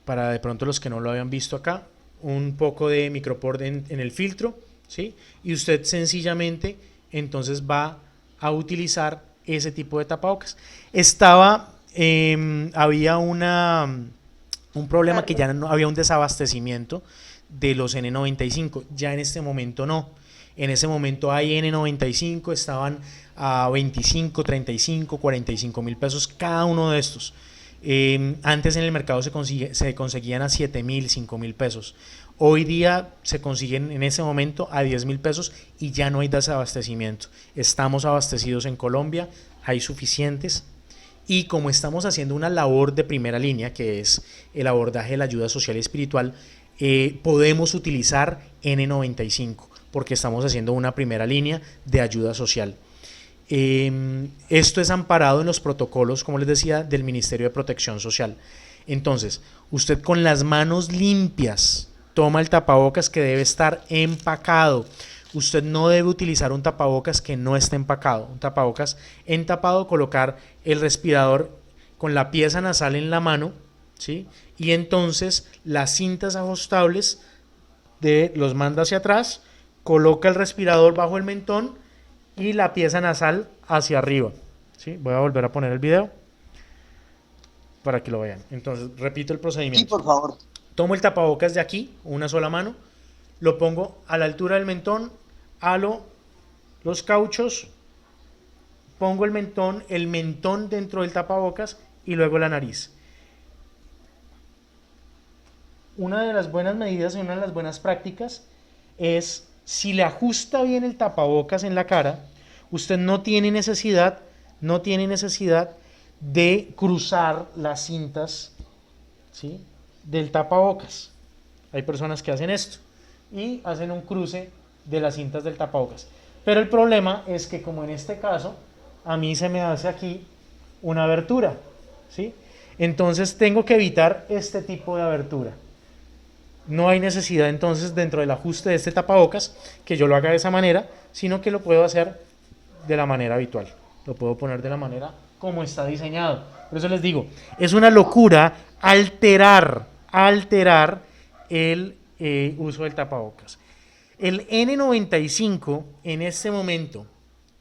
para de pronto los que no lo habían visto acá, un poco de micropor en el filtro, ¿sí? Y usted sencillamente entonces va a utilizar ese tipo de tapabocas. Había un problema que ya no había un desabastecimiento de los N95, ya en este momento no. En ese momento hay N95, estaban a 25, 35, 45 mil pesos cada uno de estos. Antes en el mercado se conseguían a 7 mil, 5 mil pesos. Hoy día se consiguen en ese momento a 10 mil pesos y ya no hay desabastecimiento. Estamos abastecidos en Colombia, hay suficientes Y como estamos haciendo una labor de primera línea, que es el abordaje de la ayuda social y espiritual, podemos utilizar N95 porque estamos haciendo una primera línea de ayuda social. Esto es amparado en los protocolos, como les decía, del Ministerio de Protección Social. Entonces, usted con las manos limpias toma el tapabocas que debe estar empacado. Usted no debe utilizar un tapabocas que no esté empacado. Un tapabocas entapado, colocar el respirador con la pieza nasal en la mano, ¿sí? Y entonces las cintas ajustables los manda hacia atrás, coloca el respirador bajo el mentón y la pieza nasal hacia arriba, ¿sí? Voy a volver a poner el video para que lo vean. Entonces, repito el procedimiento. Sí, por favor. Tomo el tapabocas de aquí, una sola mano, lo pongo a la altura del mentón, halo los cauchos, pongo el mentón dentro del tapabocas y luego la nariz. Una de las buenas medidas y una de las buenas prácticas es, si le ajusta bien el tapabocas en la cara, usted no tiene necesidad de cruzar las cintas, ¿sí?, del tapabocas. Hay personas que hacen esto y hacen un cruce de las cintas del tapabocas. Pero el problema es que, como en este caso, a mí se me hace aquí una abertura, ¿sí? Entonces tengo que evitar este tipo de abertura. No hay necesidad entonces, dentro del ajuste de este tapabocas, que yo lo haga de esa manera, sino que lo puedo hacer de la manera habitual. Lo puedo poner de la manera como está diseñado. Por eso les digo, es una locura alterar el uso del tapabocas. El N95 en este momento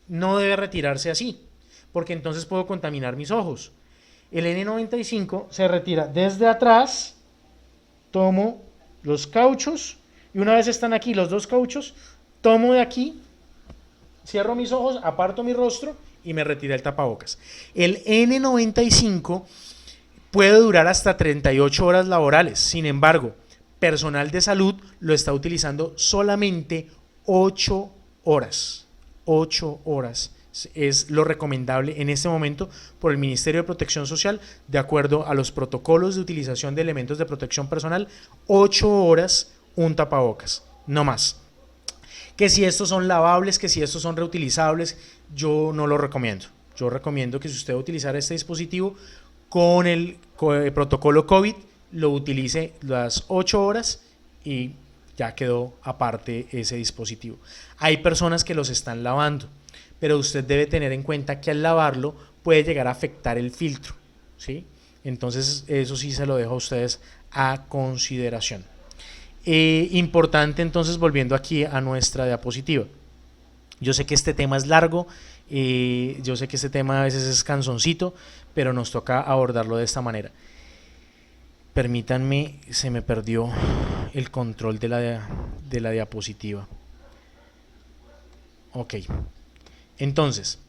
no debe retirarse así, porque entonces puedo contaminar mis ojos. El N95 se retira desde atrás, tomo los cauchos y una vez están aquí los dos cauchos, tomo de aquí, cierro mis ojos, aparto mi rostro y me retira el tapabocas. El N95 puede durar hasta 38 horas laborales. Sin embargo, personal de salud lo está utilizando solamente 8 horas. 8 horas es lo recomendable en este momento por el Ministerio de Protección Social, de acuerdo a los protocolos de utilización de elementos de protección personal. 8 horas un tapabocas, no más. Que si estos son lavables, que si estos son reutilizables, yo no lo recomiendo. Yo recomiendo que si usted va a utilizar este dispositivo con el protocolo COVID, lo utilice las 8 horas y ya quedó aparte ese dispositivo. Hay personas que los están lavando, pero usted debe tener en cuenta que al lavarlo puede llegar a afectar el filtro, ¿sí? Entonces eso sí se lo dejo a ustedes a consideración. Importante entonces, volviendo aquí a nuestra diapositiva. Yo sé que este tema es largo, yo sé que este tema a veces es cansoncito, pero nos toca abordarlo de esta manera. Permítanme, se me perdió el control de la diapositiva. Ok. Entonces,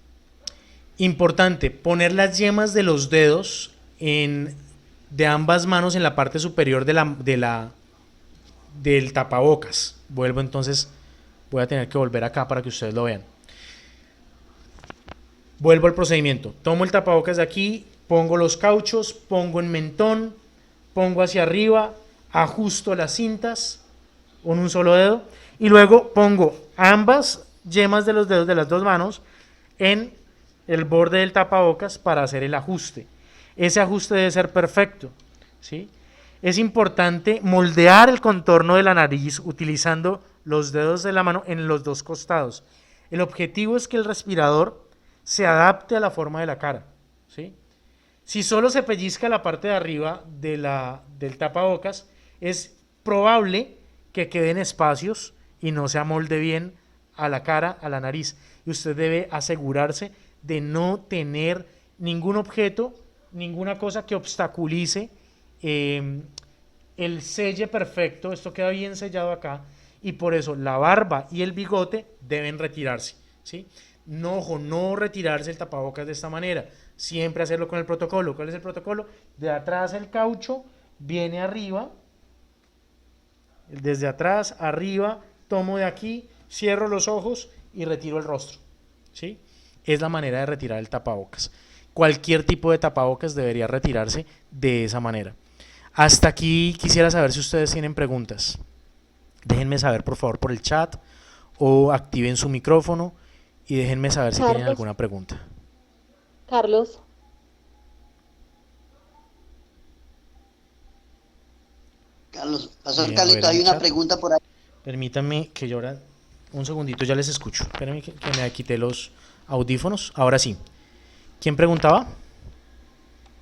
importante, poner las yemas de los dedos de ambas manos en la parte superior del tapabocas. Vuelvo entonces, voy a tener que volver acá para que ustedes lo vean. Vuelvo al procedimiento. Tomo el tapabocas de aquí, pongo los cauchos, pongo el mentón, pongo hacia arriba, ajusto las cintas con un solo dedo y luego pongo ambas yemas de los dedos de las dos manos en el borde del tapabocas para hacer el ajuste. Ese ajuste debe ser perfecto, ¿sí? Es importante moldear el contorno de la nariz utilizando los dedos de la mano en los dos costados. El objetivo es que el respirador se adapte a la forma de la cara, ¿sí? Si solo se pellizca la parte de arriba del tapabocas, es probable que queden espacios y no se amolde bien a la cara, a la nariz. Y usted debe asegurarse de no tener ningún objeto, ninguna cosa que obstaculice el selle perfecto. Esto queda bien sellado acá y por eso la barba y el bigote deben retirarse, ¿sí? No retirarse el tapabocas de esta manera. Siempre hacerlo con el protocolo. ¿Cuál es el protocolo? De atrás el caucho viene arriba, desde atrás, arriba, tomo de aquí, cierro los ojos y retiro el rostro, ¿sí? Es la manera de retirar el tapabocas. cualquier tipo de tapabocas debería retirarse de esa manera. Hasta aquí quisiera saber si ustedes tienen preguntas. Déjenme saber por favor por el chat o activen su micrófono y déjenme saber si tienen alguna pregunta. Carlos. Pastor Carlito, hay una pregunta por ahí. Permítanme que yo ahora, un segundito, ya les escucho. Espérenme que me quité los audífonos. Ahora sí. ¿Quién preguntaba?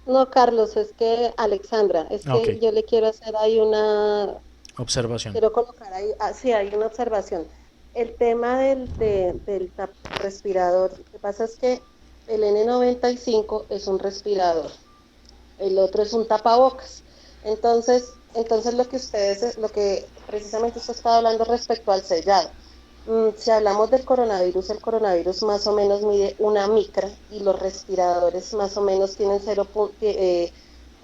No, Carlos, es que Alexandra, es que Okay. yo le quiero hacer ahí una observación. Quiero colocar ahí, sí, hay una observación. El tema del respirador, lo que pasa es que el N95 es un respirador, el otro es un tapabocas. Entonces lo que precisamente usted estaba hablando respecto al sellado. Si hablamos del coronavirus, el coronavirus más o menos mide 1 micra y los respiradores más o menos tienen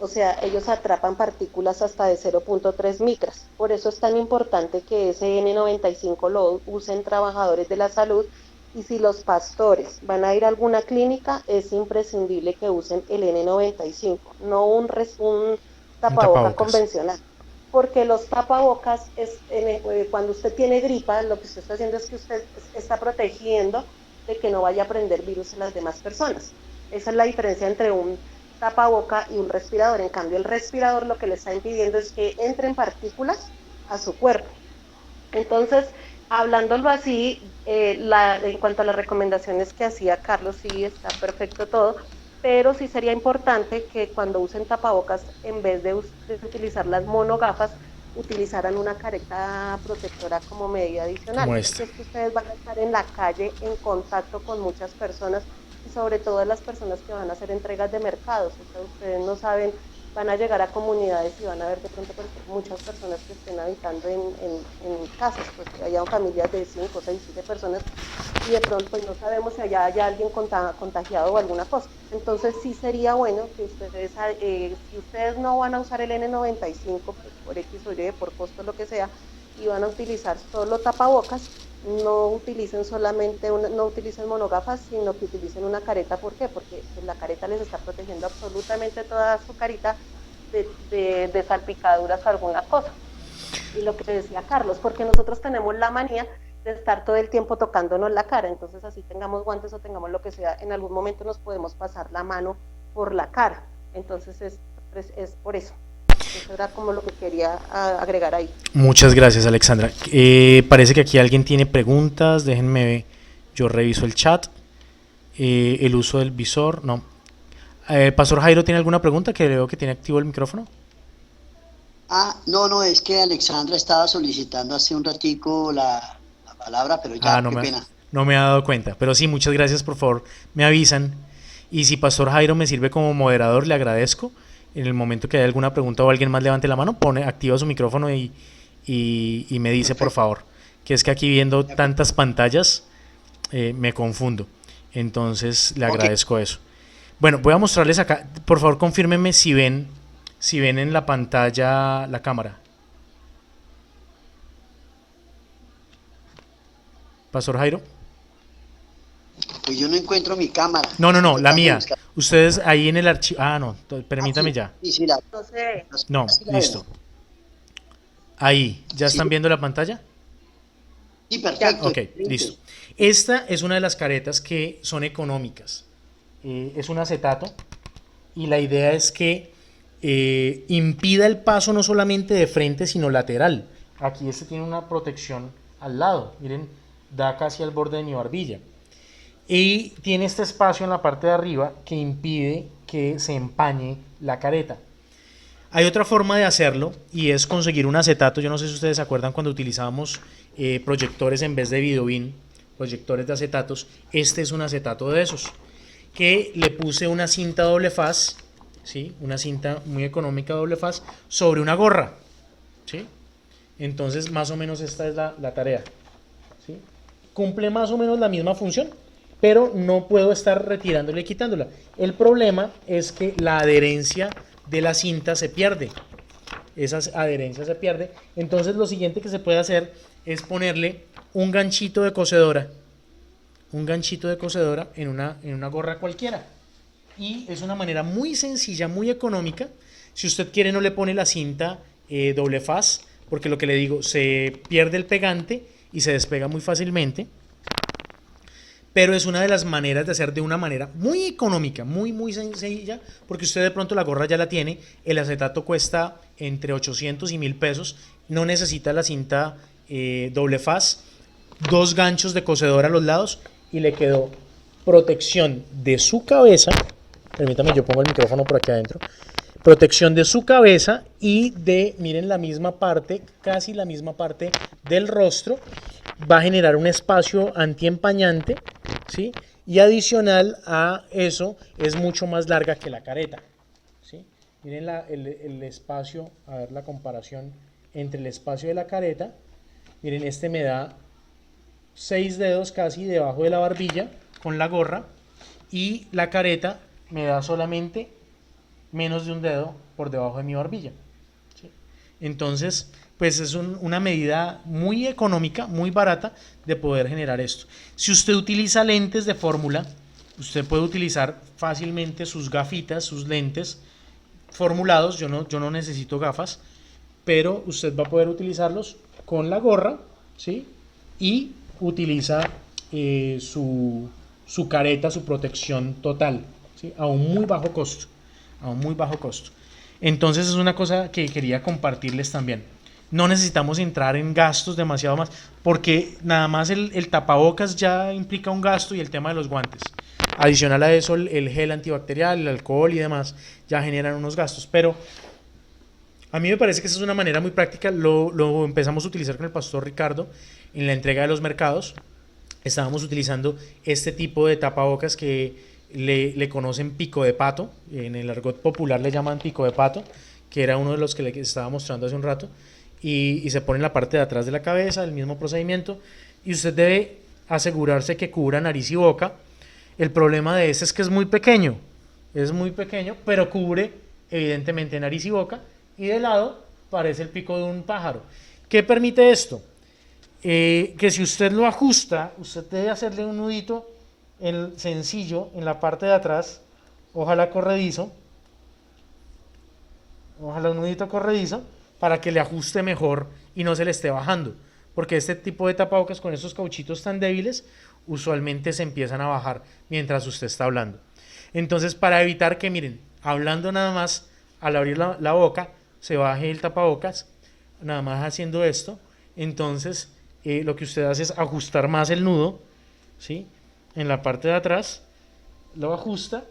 o sea, ellos atrapan partículas hasta de 0.3 micras. Por eso es tan importante que ese N95 lo usen trabajadores de la salud, y si los pastores van a ir a alguna clínica, es imprescindible que usen el N95, no un tapabocas convencional. Porque los tapabocas, cuando usted tiene gripa, lo que usted está haciendo es que usted está protegiendo de que no vaya a prender virus en las demás personas. Esa es la diferencia entre un tapaboca y un respirador. En cambio, el respirador lo que le está impidiendo es que entren partículas a su cuerpo. Entonces, hablándolo así, en cuanto a las recomendaciones que hacía Carlos, sí está perfecto todo, pero sí sería importante que cuando usen tapabocas, en vez de utilizar las monogafas, utilizaran una careta protectora como medida adicional. Porque es que ustedes van a estar en la calle en contacto con muchas personas, y sobre todo las personas que van a hacer entregas de mercados. O sea, ustedes no saben, van a llegar a comunidades y van a ver de pronto muchas personas que estén habitando en casas, pues que hayan familias de 5, 6, 7 personas, y de pronto pues no sabemos si allá haya alguien contagiado o alguna cosa. Entonces sí sería bueno que ustedes, si ustedes no van a usar el N95 pues, por X o Y, por costo, lo que sea, y van a utilizar solo tapabocas, no utilicen no utilicen monogafas, sino que utilicen una careta. ¿Por qué? Porque pues, la careta les está protegiendo absolutamente toda su carita de salpicaduras o alguna cosa. Y lo que decía Carlos, porque nosotros tenemos la manía de estar todo el tiempo tocándonos la cara, entonces así tengamos guantes o tengamos lo que sea, en algún momento nos podemos pasar la mano por la cara. Entonces es por eso. Eso era como lo que quería agregar ahí. Muchas gracias, Alexandra. Parece que aquí alguien tiene preguntas. Déjenme, yo reviso el chat. El uso del visor, no. Pastor Jairo, ¿tiene alguna pregunta? Que veo que tiene activo el micrófono. No, es que Alexandra estaba solicitando hace un ratico la palabra, pero ya, no qué pena. No me he dado cuenta, pero sí, muchas gracias, por favor, me avisan. Y si Pastor Jairo me sirve como moderador, le agradezco. En el momento que haya alguna pregunta o alguien más levante la mano, activa su micrófono y me dice, por favor, que es que aquí viendo tantas pantallas me confundo. Entonces le agradezco eso. Bueno, voy a mostrarles acá. Por favor, confírmenme si ven en la pantalla la cámara. Pastor Jairo. Pues yo no encuentro mi cámara. No, la mía. Ustedes ahí en el archivo. No, permítame ya. Sí, no, listo. Ahí, ¿ya están viendo la pantalla? Sí, perfecto. Ok, listo. Esta es una de las caretas que son económicas. Es un acetato y la idea es que impida el paso no solamente de frente, sino lateral. Aquí tiene una protección al lado. Miren, da casi al borde de mi barbilla. Y tiene este espacio en la parte de arriba que impide que se empañe la careta. Hay otra forma de hacerlo y es conseguir un acetato. Yo no sé si ustedes se acuerdan cuando utilizábamos proyectores en vez de videobeam, proyectores de acetatos. Este es un acetato de esos que le puse una cinta doble faz, ¿sí? Una cinta muy económica doble faz sobre una gorra, ¿sí? Entonces más o menos esta es la tarea, ¿sí? Cumple más o menos la misma función, pero no puedo estar retirándola y quitándola. El problema es que la adherencia de la cinta se pierde. Esa adherencia se pierde. Entonces lo siguiente que se puede hacer es ponerle un ganchito de cosedora. Un ganchito de cosedora en una gorra cualquiera. y es una manera muy sencilla, muy económica. Si usted quiere no le pone la cinta doble faz, porque lo que le digo, se pierde el pegante y se despega muy fácilmente. Pero es una de las maneras de hacer de una manera muy económica, muy sencilla, porque usted de pronto la gorra ya la tiene, el acetato cuesta entre 800 y 1000 pesos, no necesita la cinta doble faz, 2 ganchos de cocedor a los lados y le quedó protección de su cabeza. Permítame, yo pongo el micrófono por aquí adentro. Protección de su cabeza y de, miren, la misma parte, casi la misma parte del rostro. Va a generar un espacio antiempañante, ¿sí? Y adicional a eso, es mucho más larga que la careta, ¿sí? Miren el espacio, a ver la comparación entre el espacio de la careta. Miren, este me da 6 dedos casi debajo de la barbilla con la gorra, y la careta me da solamente menos de un dedo por debajo de mi barbilla, ¿sí? Entonces, pues es una medida muy económica, muy barata de poder generar esto. Si usted utiliza lentes de fórmula, usted puede utilizar fácilmente sus gafitas, sus lentes formulados. Yo no necesito gafas, pero usted va a poder utilizarlos con la gorra, ¿sí? Y utiliza su careta, su protección total, ¿sí? A un muy bajo costo, a un muy bajo costo. Entonces es una cosa que quería compartirles también. No necesitamos entrar en gastos demasiado más, porque nada más el tapabocas ya implica un gasto, y el tema de los guantes. Adicional a eso, el gel antibacterial, el alcohol y demás ya generan unos gastos. Pero a mí me parece que esa es una manera muy práctica. Lo empezamos a utilizar con el pastor Ricardo en la entrega de los mercados. Estábamos utilizando este tipo de tapabocas que le conocen pico de pato. En el argot popular le llaman pico de pato, que era uno de los que les estaba mostrando hace un rato. Y se pone en la parte de atrás de la cabeza, el mismo procedimiento. Y usted debe asegurarse que cubra nariz y boca. El problema de este es que es muy pequeño, pero cubre evidentemente nariz y boca, y de lado parece el pico de un pájaro. ¿Qué permite esto? Que si usted lo ajusta, usted debe hacerle un nudito sencillo en la parte de atrás, ojalá un nudito corredizo, para que le ajuste mejor y no se le esté bajando, porque este tipo de tapabocas con estos cauchitos tan débiles usualmente se empiezan a bajar mientras usted está hablando. Entonces, para evitar que, miren, hablando nada más, al abrir la boca se baje el tapabocas, nada más haciendo esto, entonces lo que usted hace es ajustar más el nudo, ¿sí? En la parte de atrás lo ajusta,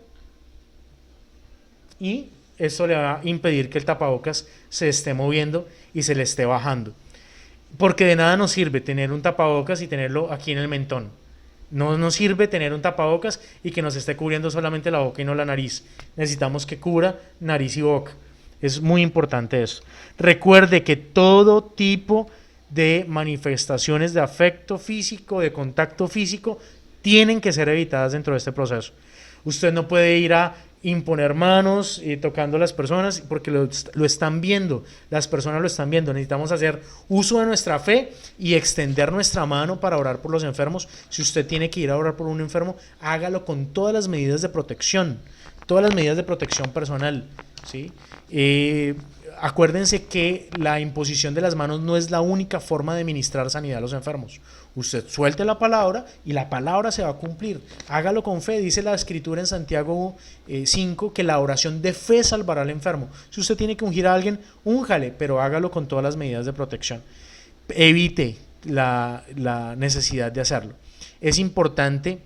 y esto le va a impedir que el tapabocas se esté moviendo y se le esté bajando. Porque de nada nos sirve tener un tapabocas y tenerlo aquí en el mentón. No nos sirve tener un tapabocas y que nos esté cubriendo solamente la boca y no la nariz. Necesitamos que cubra nariz y boca. Es muy importante eso. Recuerde que todo tipo de manifestaciones de afecto físico, de contacto físico, tienen que ser evitadas dentro de este proceso. Usted no puede ir a imponer manos tocando a las personas, porque lo están viendo, las personas lo están viendo. Necesitamos hacer uso de nuestra fe y extender nuestra mano para orar por los enfermos. Si usted tiene que ir a orar por un enfermo, hágalo con todas las medidas de protección personal, ¿sí? Acuérdense que la imposición de las manos no es la única forma de ministrar sanidad a los enfermos. Usted suelte la palabra y la palabra se va a cumplir. Hágalo con fe. Dice la escritura en Santiago 5 que la oración de fe salvará al enfermo. Si usted tiene que ungir a alguien, únjale, pero hágalo con todas las medidas de protección. Evite la necesidad de hacerlo. Es importante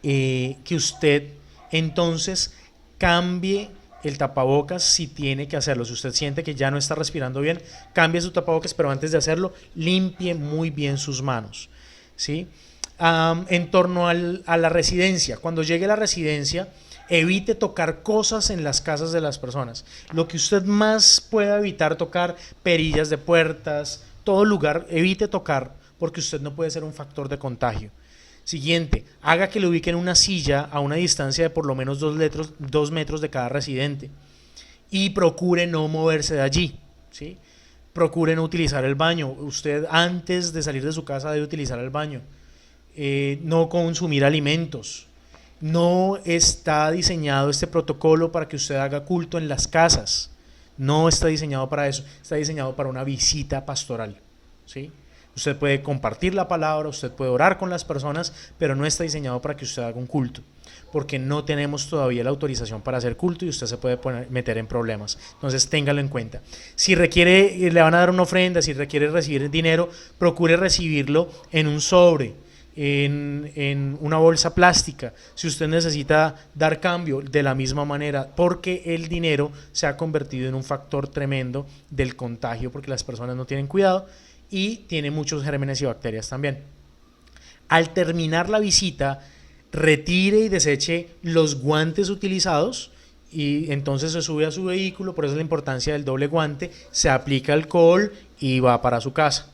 que usted entonces cambie el tapabocas si tiene que hacerlo. Si usted siente que ya no está respirando bien, cambie su tapabocas, pero antes de hacerlo, limpie muy bien sus manos, ¿sí? En torno a la residencia, cuando llegue a la residencia, evite tocar cosas en las casas de las personas. Lo que usted más pueda evitar tocar, perillas de puertas, todo lugar, evite tocar, porque usted no puede ser un factor de contagio. Siguiente, haga que le ubiquen una silla a una distancia de por lo menos 2 metros de cada residente, y procure no moverse de allí, ¿sí? Procure no utilizar el baño. Usted antes de salir de su casa debe utilizar el baño. No consumir alimentos. No está diseñado este protocolo para que usted haga culto en las casas. No está diseñado para eso. Está diseñado para una visita pastoral, ¿sí? Usted puede compartir la palabra, usted puede orar con las personas, pero no está diseñado para que usted haga un culto, porque no tenemos todavía la autorización para hacer culto y usted se puede meter en problemas. Entonces téngalo en cuenta. Si requiere, le van a dar una ofrenda, si requiere recibir dinero, procure recibirlo en un sobre, en una bolsa plástica. Si usted necesita dar cambio, de la misma manera, porque el dinero se ha convertido en un factor tremendo del contagio, porque las personas no tienen cuidado y tiene muchos gérmenes y bacterias también. Al terminar la visita, retire y deseche los guantes utilizados y entonces se sube a su vehículo. Por eso la importancia del doble guante. Se aplica alcohol y va para su casa,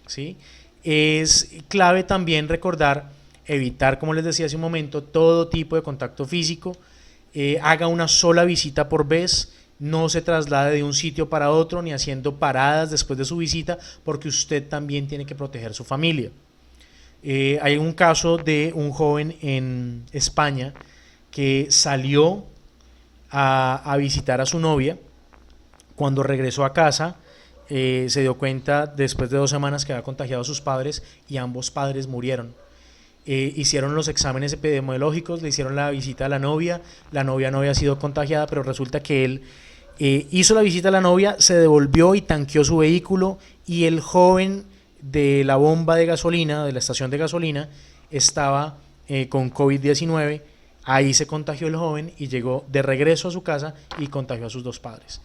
¿sí? Es clave también recordar, evitar, como les decía hace un momento, todo tipo de contacto físico. Haga una sola visita por vez. No se traslade de un sitio para otro ni haciendo paradas después de su visita, porque usted también tiene que proteger su familia. Hay un caso de un joven en España que salió a visitar a su novia. Cuando regresó a casa, se dio cuenta después de 2 semanas que había contagiado a sus padres y ambos padres murieron. Hicieron los exámenes epidemiológicos, le hicieron la visita a la novia no había sido contagiada, pero resulta que él hizo la visita a la novia, se devolvió y tanqueó su vehículo, y el joven de la bomba de gasolina, de la estación de gasolina, estaba con COVID-19. Ahí se contagió el joven y llegó de regreso a su casa y contagió a sus 2 padres.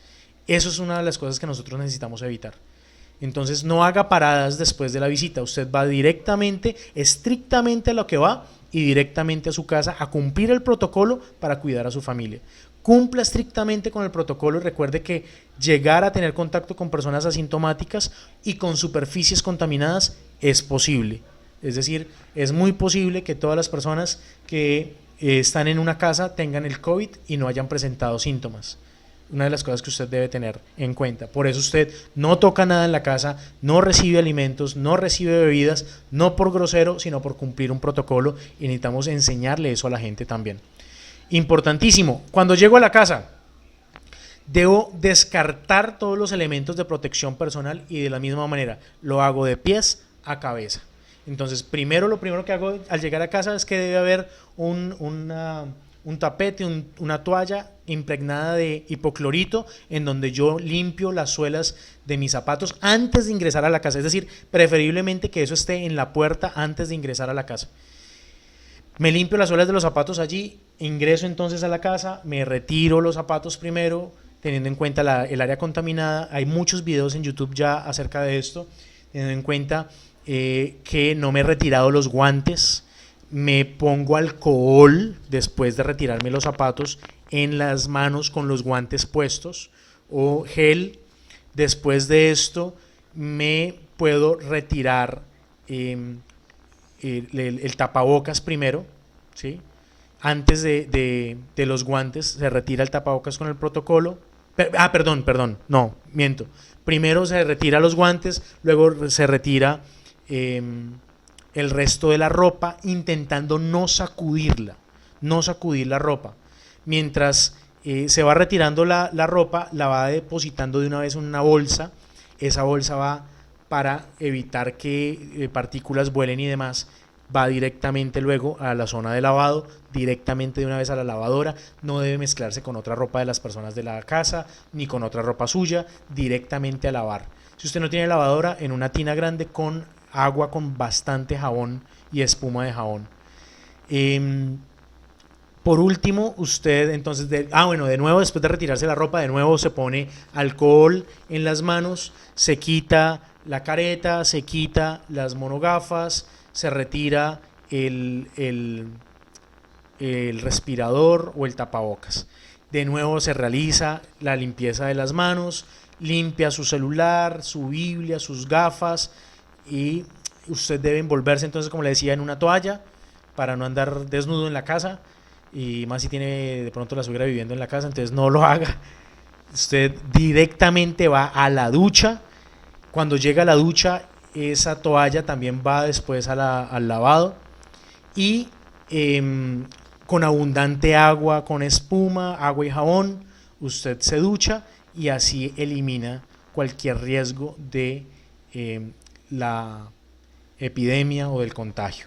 Eso es una de las cosas que nosotros necesitamos evitar. Entonces no haga paradas después de la visita. Usted va directamente, estrictamente a lo que va, y directamente a su casa a cumplir el protocolo para cuidar a su familia. Cumpla estrictamente con el protocolo y recuerde que llegar a tener contacto con personas asintomáticas y con superficies contaminadas es posible. Es decir, es muy posible que todas las personas que están en una casa tengan el COVID y no hayan presentado síntomas. Una de las cosas que usted debe tener en cuenta. Por eso usted no toca nada en la casa, no recibe alimentos, no recibe bebidas, no por grosero, sino por cumplir un protocolo, y necesitamos enseñarle eso a la gente también. Importantísimo, cuando llego a la casa, debo descartar todos los elementos de protección personal, y de la misma manera lo hago de pies a cabeza. Entonces, lo primero que hago al llegar a casa es que debe haber un tapete, una toalla impregnada de hipoclorito, en donde yo limpio las suelas de mis zapatos antes de ingresar a la casa. Es decir, preferiblemente que eso esté en la puerta antes de ingresar a la casa. Me limpio las suelas de los zapatos allí, ingreso entonces a la casa, me retiro los zapatos primero, teniendo en cuenta el área contaminada. Hay muchos videos en YouTube ya acerca de esto, teniendo en cuenta que no me he retirado los guantes. Me pongo alcohol después de retirarme los zapatos en las manos con los guantes puestos, o gel. Después de esto me puedo retirar el tapabocas primero, ¿sí? Antes de los guantes se retira el tapabocas con el protocolo. Perdón, no, miento. Primero se retira los guantes, luego se retira el resto de la ropa, intentando no sacudir la ropa. Mientras se va retirando la ropa, la va depositando de una vez en una bolsa. Esa bolsa va, para evitar que partículas vuelen y demás, va directamente luego a la zona de lavado, directamente de una vez a la lavadora. No debe mezclarse con otra ropa de las personas de la casa, ni con otra ropa suya, directamente a lavar. Si usted no tiene lavadora, en una tina grande con agua, con bastante jabón y espuma de jabón. Por último, usted entonces, de nuevo, después de retirarse la ropa, de nuevo se pone alcohol en las manos, se quita la careta, se quita las monogafas, se retira el respirador o el tapabocas. De nuevo se realiza la limpieza de las manos, limpia su celular, su Biblia, sus gafas, y usted debe envolverse entonces, como le decía, en una toalla para no andar desnudo en la casa, y más si tiene de pronto la suegra viviendo en la casa, entonces no lo haga. Usted directamente va a la ducha. Cuando llega a la ducha, esa toalla también va después al lavado, y con abundante agua, con espuma, agua y jabón, usted se ducha y así elimina cualquier riesgo de la epidemia o del contagio.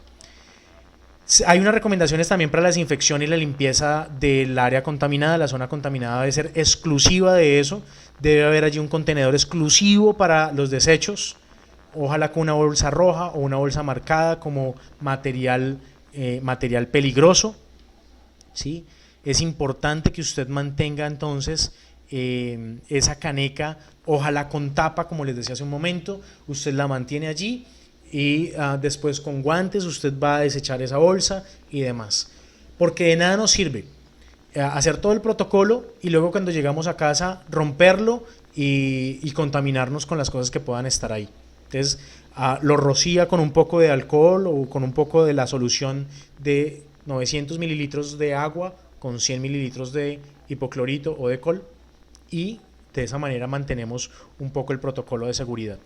Hay unas recomendaciones también para la desinfección y la limpieza del área contaminada. La zona contaminada debe ser exclusiva de eso. Debe haber allí un contenedor exclusivo para los desechos, ojalá con una bolsa roja o una bolsa marcada como material peligroso, ¿sí? Es importante que usted mantenga entonces esa caneca, ojalá con tapa, como les decía hace un momento, usted la mantiene allí y después con guantes usted va a desechar esa bolsa y demás, porque de nada nos sirve hacer todo el protocolo y luego cuando llegamos a casa romperlo y contaminarnos con las cosas que puedan estar ahí. Entonces lo rocía con un poco de alcohol o con un poco de la solución de 900 mililitros de agua con 100 mililitros de hipoclorito o de col y de esa manera mantenemos un poco el protocolo de seguridad.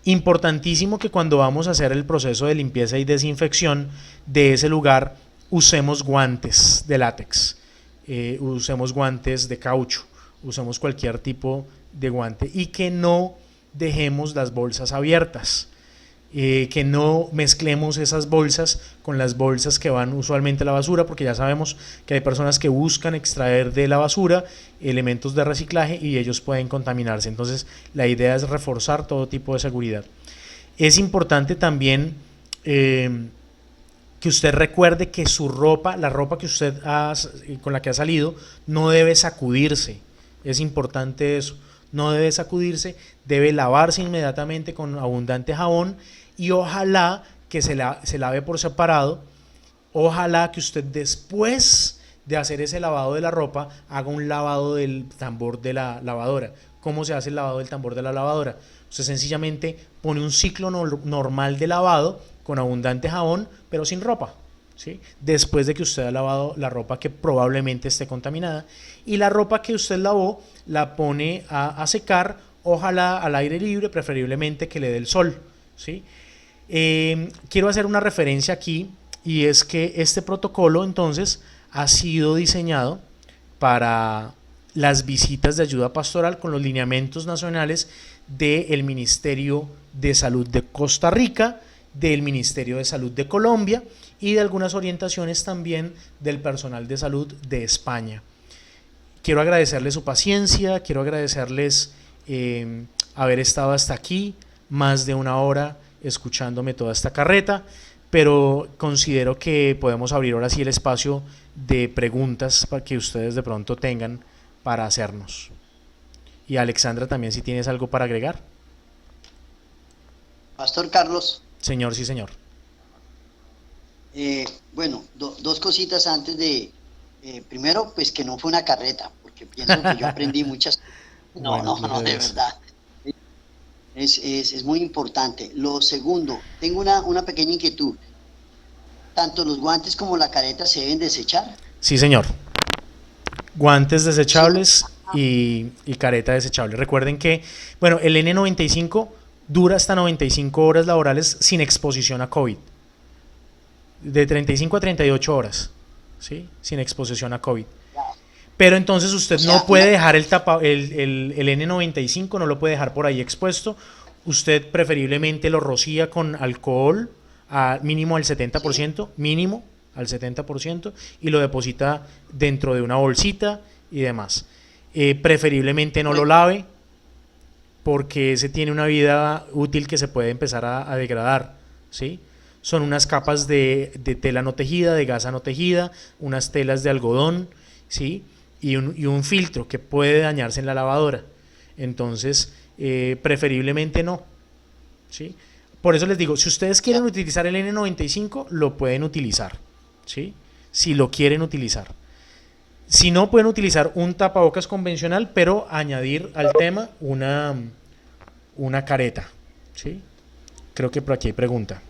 Importantísimo que cuando vamos a hacer el proceso de limpieza y desinfección de ese lugar usemos guantes de látex, usemos guantes de caucho, usemos cualquier tipo de guante y que no dejemos las bolsas abiertas, que no mezclemos esas bolsas con las bolsas que van usualmente a la basura, porque ya sabemos que hay personas que buscan extraer de la basura elementos de reciclaje y ellos pueden contaminarse. Entonces la idea es reforzar todo tipo de seguridad. Es importante también que usted recuerde que su ropa, la ropa que usted con la que ha salido, no debe sacudirse. Es importante eso. No debe sacudirse, debe lavarse inmediatamente con abundante jabón y ojalá que se lave por separado. Ojalá que usted después de hacer ese lavado de la ropa haga un lavado del tambor de la lavadora. ¿Cómo se hace el lavado del tambor de la lavadora? Usted sencillamente pone un ciclo normal de lavado con abundante jabón, pero sin ropa, ¿sí? Después de que usted ha lavado la ropa que probablemente esté contaminada, y la ropa que usted lavó la pone a secar, ojalá al aire libre, preferiblemente que le dé el sol, ¿sí? Quiero hacer una referencia aquí, y es que este protocolo entonces ha sido diseñado para las visitas de ayuda pastoral con los lineamientos nacionales del Ministerio de Salud de Costa Rica, del Ministerio de Salud de Colombia y de algunas orientaciones también del personal de salud de España. Quiero agradecerles su paciencia, quiero agradecerles haber estado hasta aquí, más de una hora escuchándome toda esta carreta, pero considero que podemos abrir ahora sí el espacio de preguntas para que ustedes de pronto tengan para hacernos. Y Alexandra también, si tienes algo para agregar. Pastor Carlos. Señor, sí señor. Bueno, dos cositas antes de... primero, pues que no fue una carreta, porque pienso que yo aprendí muchas... No, de verdad. Es muy importante. Lo segundo, tengo una pequeña inquietud. ¿Tanto los guantes como la careta se deben desechar? Sí, señor. Guantes desechables y careta desechable. Recuerden que, bueno, el N95 dura hasta 95 horas laborales sin exposición a COVID. De 35 a 38 horas, ¿sí? Sin exposición a COVID. Pero entonces usted no puede dejar el N95, no lo puede dejar por ahí expuesto. Usted preferiblemente lo rocía con alcohol mínimo al 70%, mínimo al 70%, y lo deposita dentro de una bolsita y demás. Preferiblemente no lo lave, porque ese tiene una vida útil que se puede empezar a degradar, ¿sí? Son unas capas de tela no tejida, de gasa no tejida, unas telas de algodón, ¿sí? Y un filtro que puede dañarse en la lavadora. Entonces, preferiblemente no, ¿sí? Por eso les digo, si ustedes quieren utilizar el N95, lo pueden utilizar, ¿sí? Si lo quieren utilizar. Si no, pueden utilizar un tapabocas convencional, pero añadir al tema una careta, ¿sí? Creo que por aquí hay pregunta.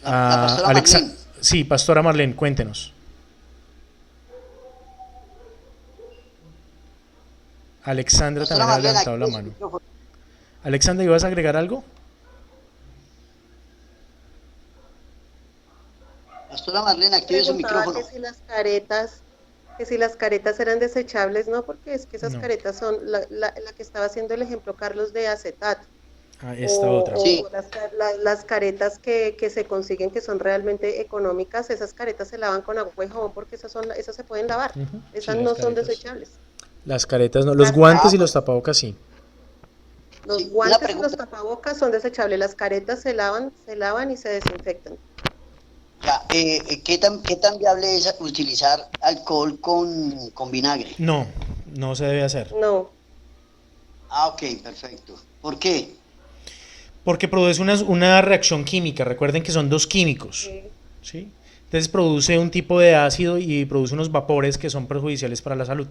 La pastora Marlene. Sí, pastora Marlene, cuéntenos. Alexandra Pastora también ha Marlene, levantado la mano. Alexandra, ¿ibas a agregar algo? Pastora Marlene, active su Preguntaba micrófono. que si las caretas eran desechables, no, porque es que esas No. caretas son la que estaba haciendo el ejemplo Carlos de acetato, Esta otra. Sí. o las caretas que se consiguen que son realmente económicas, esas caretas se lavan con agua y jabón porque esas se pueden lavar, Ujú, sí, esas las no son caretas. desechables. Las caretas no, los Las guantes Ah, y caretas, los bueno, tapabocas sí. los sí, una guantes y los pregunta. tapabocas son desechables, las caretas se lavan y se desinfectan. Ya, qué tan viable es utilizar alcohol con vinagre? No, no se debe hacer. No, Ah, ok, perfecto. ¿Por qué? Porque produce una reacción química. Recuerden que son dos químicos. sí. ¿Sí? Entonces produce un tipo de ácido y produce unos vapores que son perjudiciales para la salud.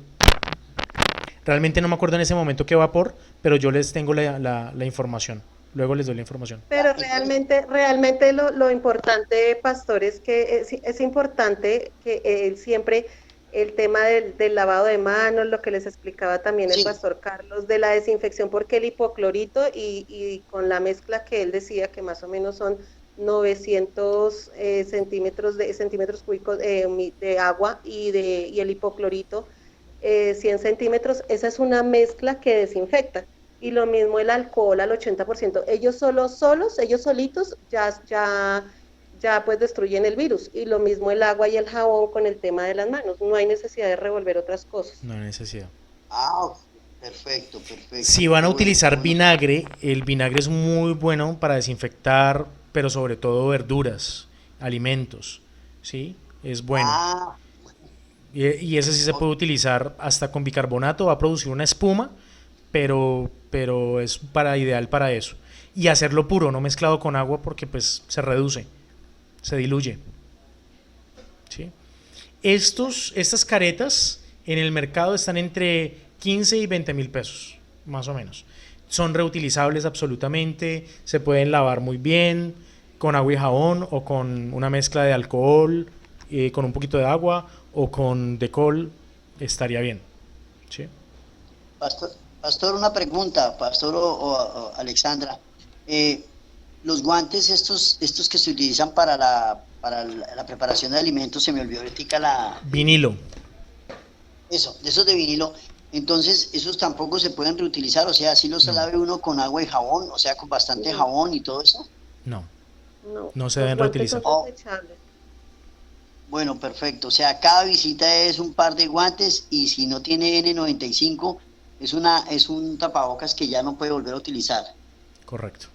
Realmente no me acuerdo en ese momento qué vapor, pero yo les tengo la información. Luego les doy la información. Pero Ya, entonces, realmente lo importante, Pastor, es que es importante que siempre el tema del lavado de manos, lo que les explicaba también el sí. Pastor Carlos, de la desinfección, porque el hipoclorito y con la mezcla que él decía que más o menos son 900 centímetros cúbicos de agua y el hipoclorito 100 centímetros, esa es una mezcla que desinfecta y lo mismo el alcohol al 80%. Ellos ellos solitos ya pues destruyen el virus. Y lo mismo el agua y el jabón con el tema de las manos. No hay necesidad de revolver otras cosas. No hay necesidad. Ah, ok, perfecto, perfecto. Si van Qué a bueno, qué utilizar bueno. vinagre, el vinagre es muy bueno para desinfectar, pero sobre todo verduras, alimentos. ¿Sí? Es bueno. Ah, Y ese sí se ok. puede utilizar hasta con bicarbonato, va a producir una espuma, pero es ideal para eso. Y hacerlo puro, no mezclado con agua porque pues se reduce, se diluye. ¿Sí? Estas caretas en el mercado están entre 15 y 20 mil pesos, más o menos. Son reutilizables absolutamente, se pueden lavar muy bien con agua y jabón o con una mezcla de alcohol, con un poquito de agua o con decol, estaría bien. ¿Sí? Pastor, pastor, una pregunta, pastor o Alexandra. Eh, los guantes estos que se utilizan para la preparación de alimentos, se me olvidó ahorita Vinilo. eso, de esos de vinilo. Entonces, esos tampoco se pueden reutilizar, o sea, si los No, lave uno con agua y jabón, o sea, con bastante No, jabón y todo eso. no, no, no se los deben guantes son reutilizar. Oh, desechables. bueno, perfecto. O sea, cada visita es un par de guantes y si no tiene N95, es un tapabocas que ya no puede volver a utilizar. Correcto.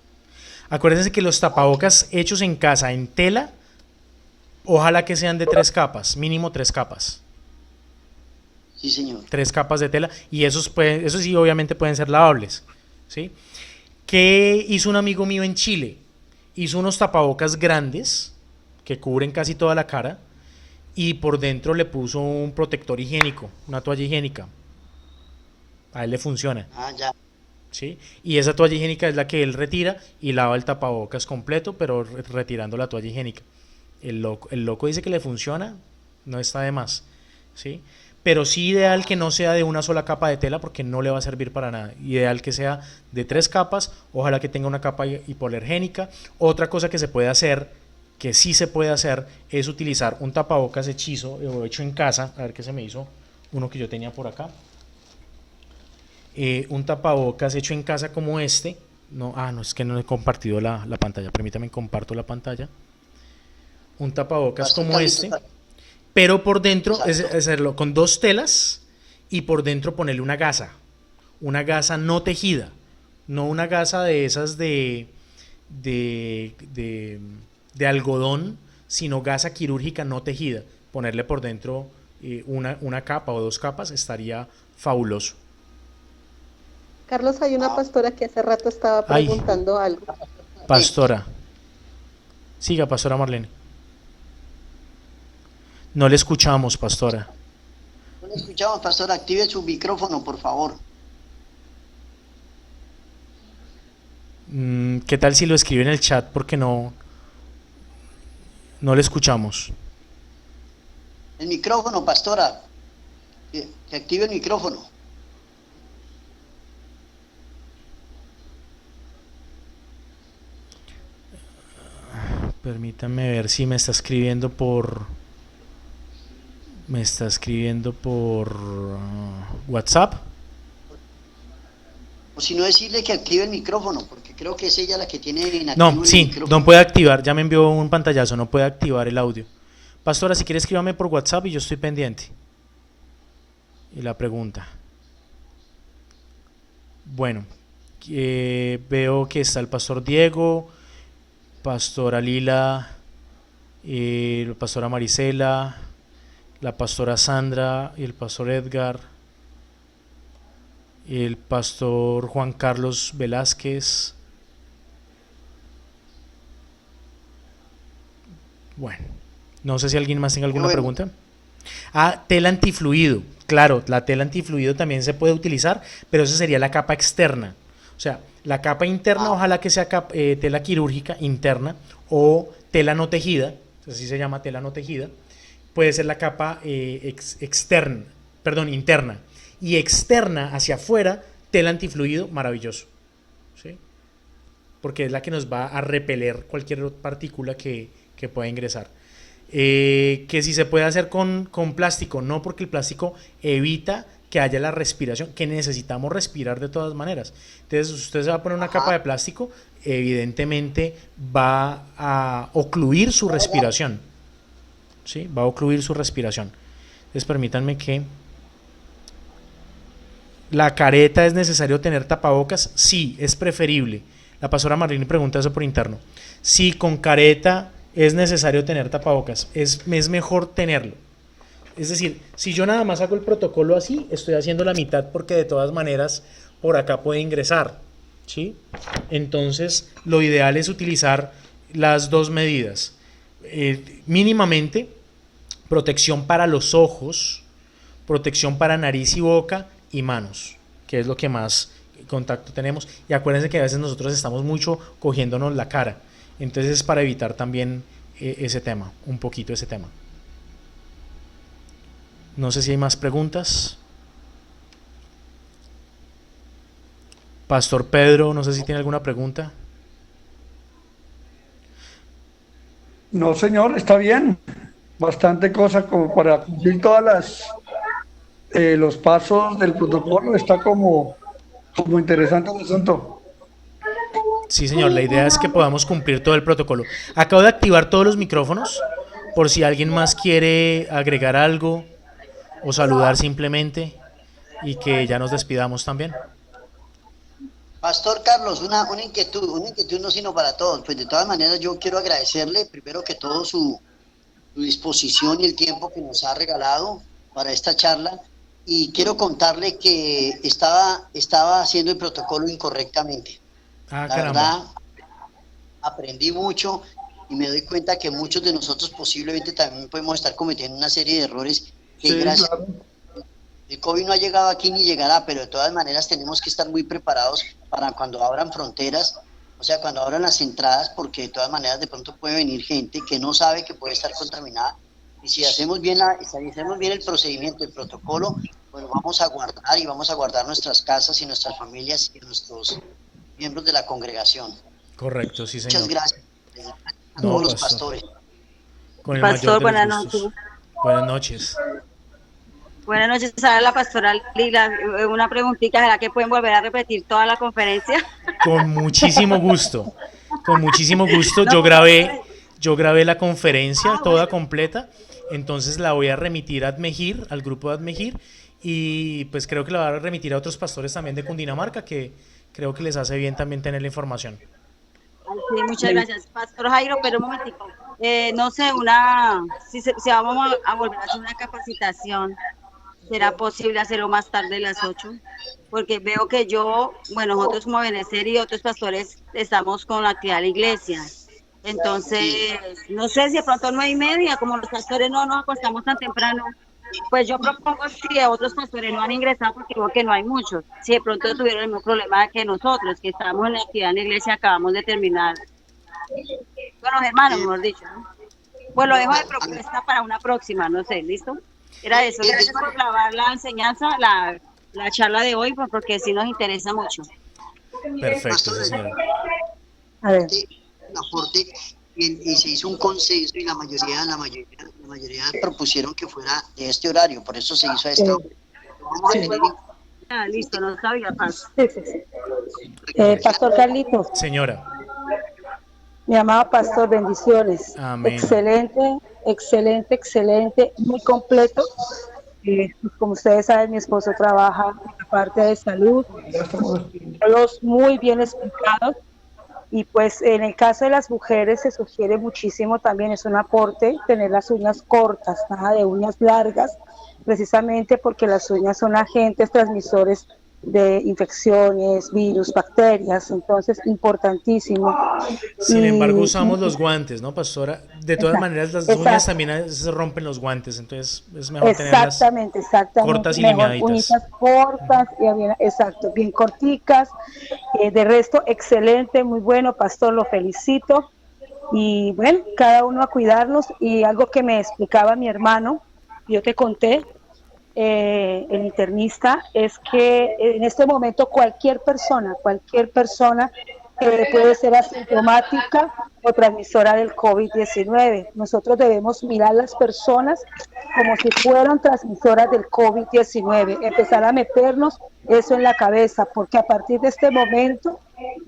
Acuérdense que los Ok, tapabocas hechos en casa en tela, ojalá que sean de 3 capas, mínimo 3 capas. sí, señor. 3 capas de tela y esos sí obviamente pueden ser lavables, ¿sí? ¿Qué hizo un amigo mío en Chile? Hizo unos tapabocas grandes que cubren casi toda la cara y por dentro le puso un protector higiénico, una toalla higiénica. A él le funciona, Ah, ya. ¿sí? Y esa toalla higiénica es la que él retira y lava el tapabocas completo, pero retirando la toalla higiénica. El loco dice que le funciona, no está de más, ¿sí? Pero sí ideal que no sea de una sola capa de tela porque no le va a servir para nada. Ideal que sea de 3 capas, ojalá que tenga una capa hipoalergénica. Otra cosa que se puede hacer, que sí se puede hacer, es utilizar un tapabocas hechizo o hecho en casa. A ver qué se me hizo uno que yo tenía por acá. Un tapabocas hecho en casa como este. No, no, es que no he compartido la pantalla. Permítame, comparto la pantalla. Un tapabocas Pastor como Carlitos, este, pero por dentro es exacto. hacerlo con 2 telas y por dentro ponerle una gasa no tejida, no una gasa de esas de, de, de algodón, sino gasa quirúrgica no tejida. Ponerle por dentro una capa o 2 capas estaría fabuloso. Carlos, hay una Ah, pastora que hace rato estaba Ay, preguntando algo. sí. pastora, siga, pastora Marlene. No le escuchamos, pastora. No le escuchamos, pastor. Active su micrófono, por favor. ¿Qué tal si lo escribe en el chat? Porque no le escuchamos. El micrófono, pastora. Que active el micrófono. Permítanme ver si me está escribiendo por... Me está escribiendo por WhatsApp. O si no, decirle que active el micrófono, porque creo que es ella la que tiene inactivo No, el sí, micrófono. no puede activar, ya me envió un pantallazo, no puede activar el audio. Pastora, si quiere escríbame por WhatsApp y yo estoy pendiente. Y la pregunta. Bueno, veo que está el pastor Diego, pastora Lila, la pastora Marisela, la pastora Sandra y el pastor Edgar, el pastor Juan Carlos Velázquez. Bueno, no sé si alguien más tenga alguna pregunta. Tela antifluido. Claro, la tela antifluido también se puede utilizar, pero esa sería la capa externa. O sea, la capa interna, ojalá que sea tela quirúrgica interna o tela no tejida, así se llama, tela no tejida. Puede ser la capa interna. Y externa hacia afuera, tela antifluido, maravilloso. ¿Sí? Porque es la que nos va a repeler cualquier partícula que pueda ingresar. Que si se puede hacer con plástico, no, porque el plástico evita que haya la respiración, que necesitamos respirar de todas maneras. Entonces, usted se va a poner una capa de plástico, evidentemente va a ocluir su respiración. ¿Sí? Va a ocluir su respiración. Entonces, permítanme que... ¿La careta es necesario tener tapabocas? Sí, es preferible. La pastora Marlene pregunta eso por interno. Sí, con careta es necesario tener tapabocas. Es mejor tenerlo. Es decir, si yo nada más hago el protocolo así, estoy haciendo la mitad porque de todas maneras por acá puede ingresar, ¿sí? Entonces, lo ideal es utilizar las dos medidas. Mínimamente, protección para los ojos, protección para nariz y boca y manos, que es lo que más contacto tenemos. Y acuérdense que a veces nosotros estamos mucho cogiéndonos la cara. Entonces es para evitar también ese tema, un poquito ese tema. No sé si hay más preguntas. Pastor Pedro, no sé si tiene alguna pregunta. No, señor, está bien. Bastante cosa como para cumplir todas los pasos del protocolo. Está como interesante el asunto. Sí, señor, la idea es que podamos cumplir todo el protocolo. Acabo de activar todos los micrófonos por si alguien más quiere agregar algo o saludar simplemente y que ya nos despidamos también. Pastor Carlos, una inquietud no sino para todos. Pues de todas maneras yo quiero agradecerle primero que todo su disposición y el tiempo que nos ha regalado para esta charla, y quiero contarle que estaba haciendo el protocolo incorrectamente. La verdad, aprendí mucho y me doy cuenta que muchos de nosotros posiblemente también podemos estar cometiendo una serie de errores que Sí, gracias claro. el COVID no ha llegado aquí ni llegará, pero de todas maneras tenemos que estar muy preparados para cuando abran fronteras, o sea, cuando abran las entradas, porque de todas maneras de pronto puede venir gente que no sabe que puede estar contaminada, y si hacemos bien el procedimiento, el protocolo, pues vamos a guardar y vamos a guardar nuestras casas y nuestras familias y nuestros miembros de la congregación. Correcto, sí, señor. Muchas gracias a No, todos los pastor. pastores. Con el Pastor, mayor de buenas los gustos. noches. Buenas noches. Buenas noches, a la pastora Lila. Una preguntita, ¿será que pueden volver a repetir toda la conferencia? Con muchísimo gusto. Con muchísimo gusto. No, Yo grabé la conferencia toda completa. Entonces la voy a remitir a Admejir, al grupo de Admejir. Y pues creo que la voy a remitir a otros pastores también de Cundinamarca, que creo que les hace bien también tener la información. Sí, muchas gracias, Pastor Jairo, pero un momentico. No sé, si vamos a volver a hacer una capacitación, ¿será posible hacerlo más tarde de las 8? Porque veo que nosotros como Benecer y otros pastores estamos con la actividad de la iglesia. Entonces, no sé si de pronto 9:30, como los pastores no nos acostamos tan temprano, pues yo propongo, si otros pastores no han ingresado, porque creo que no hay muchos, si de pronto tuvieron el mismo problema que nosotros, que estábamos en la actividad en la iglesia, acabamos de terminar. Bueno, hermanos, mejor dicho, ¿no? Pues lo dejo de propuesta para una próxima, no sé, ¿listo? Era eso. Gracias por grabar la enseñanza, la charla de hoy, porque sí nos interesa mucho. Perfecto, sí, señora. A ver. Un aporte. y se hizo un consenso y la mayoría propusieron que fuera de este horario, por eso se hizo a esta hora. Vamos a tener Ah, listo, no sabía, Paz. Sí, sí, sí. Pastor Carlitos, Señora, mi amado pastor, bendiciones. amén. Excelente, excelente, excelente, muy completo. Como ustedes saben, mi esposo trabaja en la parte de salud, todos muy bien explicados. Y pues en el caso de las mujeres se sugiere muchísimo también, es un aporte, tener las uñas cortas, nada de uñas largas, precisamente porque las uñas son agentes transmisores de infecciones, virus, bacterias, entonces importantísimo. Sin embargo, Y usamos los guantes, ¿no, pastora? De todas maneras, las uñas exacto, también a veces se rompen los guantes, entonces es mejor tenerlas exactamente, cortas y mejor lineaditas. uñitas cortas, y bien, exacto, bien corticas. De resto, excelente, muy bueno, pastor, lo felicito. Y bueno, cada uno a cuidarnos. Y algo que me explicaba mi hermano, yo te conté, el internista, es que en este momento cualquier persona puede ser asintomática o transmisora del COVID-19. Nosotros debemos mirar las personas como si fueran transmisoras del COVID-19, empezar a meternos eso en la cabeza, porque a partir de este momento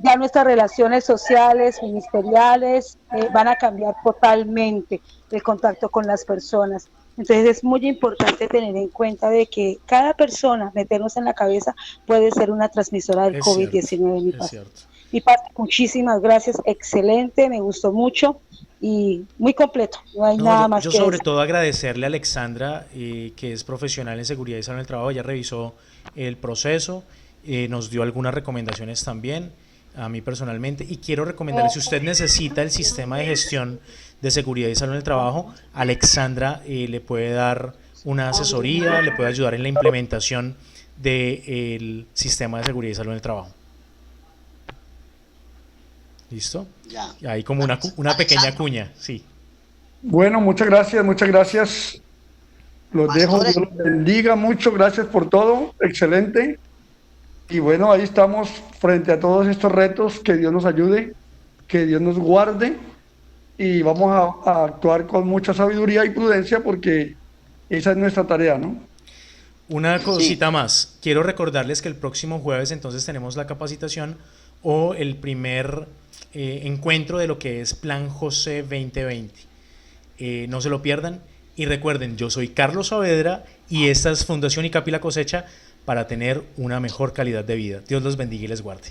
ya nuestras relaciones sociales, ministeriales, van a cambiar totalmente el contacto con las personas. Entonces es muy importante tener en cuenta de que cada persona, meternos en la cabeza, puede ser una transmisora del Es cierto, COVID-19, mi es paz. cierto. Mi paz, muchísimas gracias, excelente, me gustó mucho y muy completo, no hay No, nada yo, más yo que sobre decir. todo agradecerle a Alexandra, que es profesional en seguridad y salud en el trabajo. Ella revisó el proceso, nos dio algunas recomendaciones también, a mí personalmente, y quiero recomendarle, si usted necesita el sistema de gestión de seguridad y salud en el trabajo, Alexandra le puede dar una asesoría, le puede ayudar en la implementación del sistema de seguridad y salud en el trabajo. ¿Listo? ya. Ahí como una pequeña cuña, sí. Bueno, muchas gracias, muchas gracias. Los dejo, Pastores, Dios los bendiga mucho, gracias por todo, excelente. Y bueno, ahí estamos frente a todos estos retos, que Dios nos ayude, que Dios nos guarde y vamos a actuar con mucha sabiduría y prudencia porque esa es nuestra tarea, ¿no? Una sí, cosita más, quiero recordarles que el próximo jueves entonces tenemos la capacitación o el primer encuentro de lo que es Plan José 2020. No se lo pierdan y recuerden, yo soy Carlos Saavedra y esta es Fundación ICAPI La Cosecha para tener una mejor calidad de vida. Dios los bendiga y les guarde.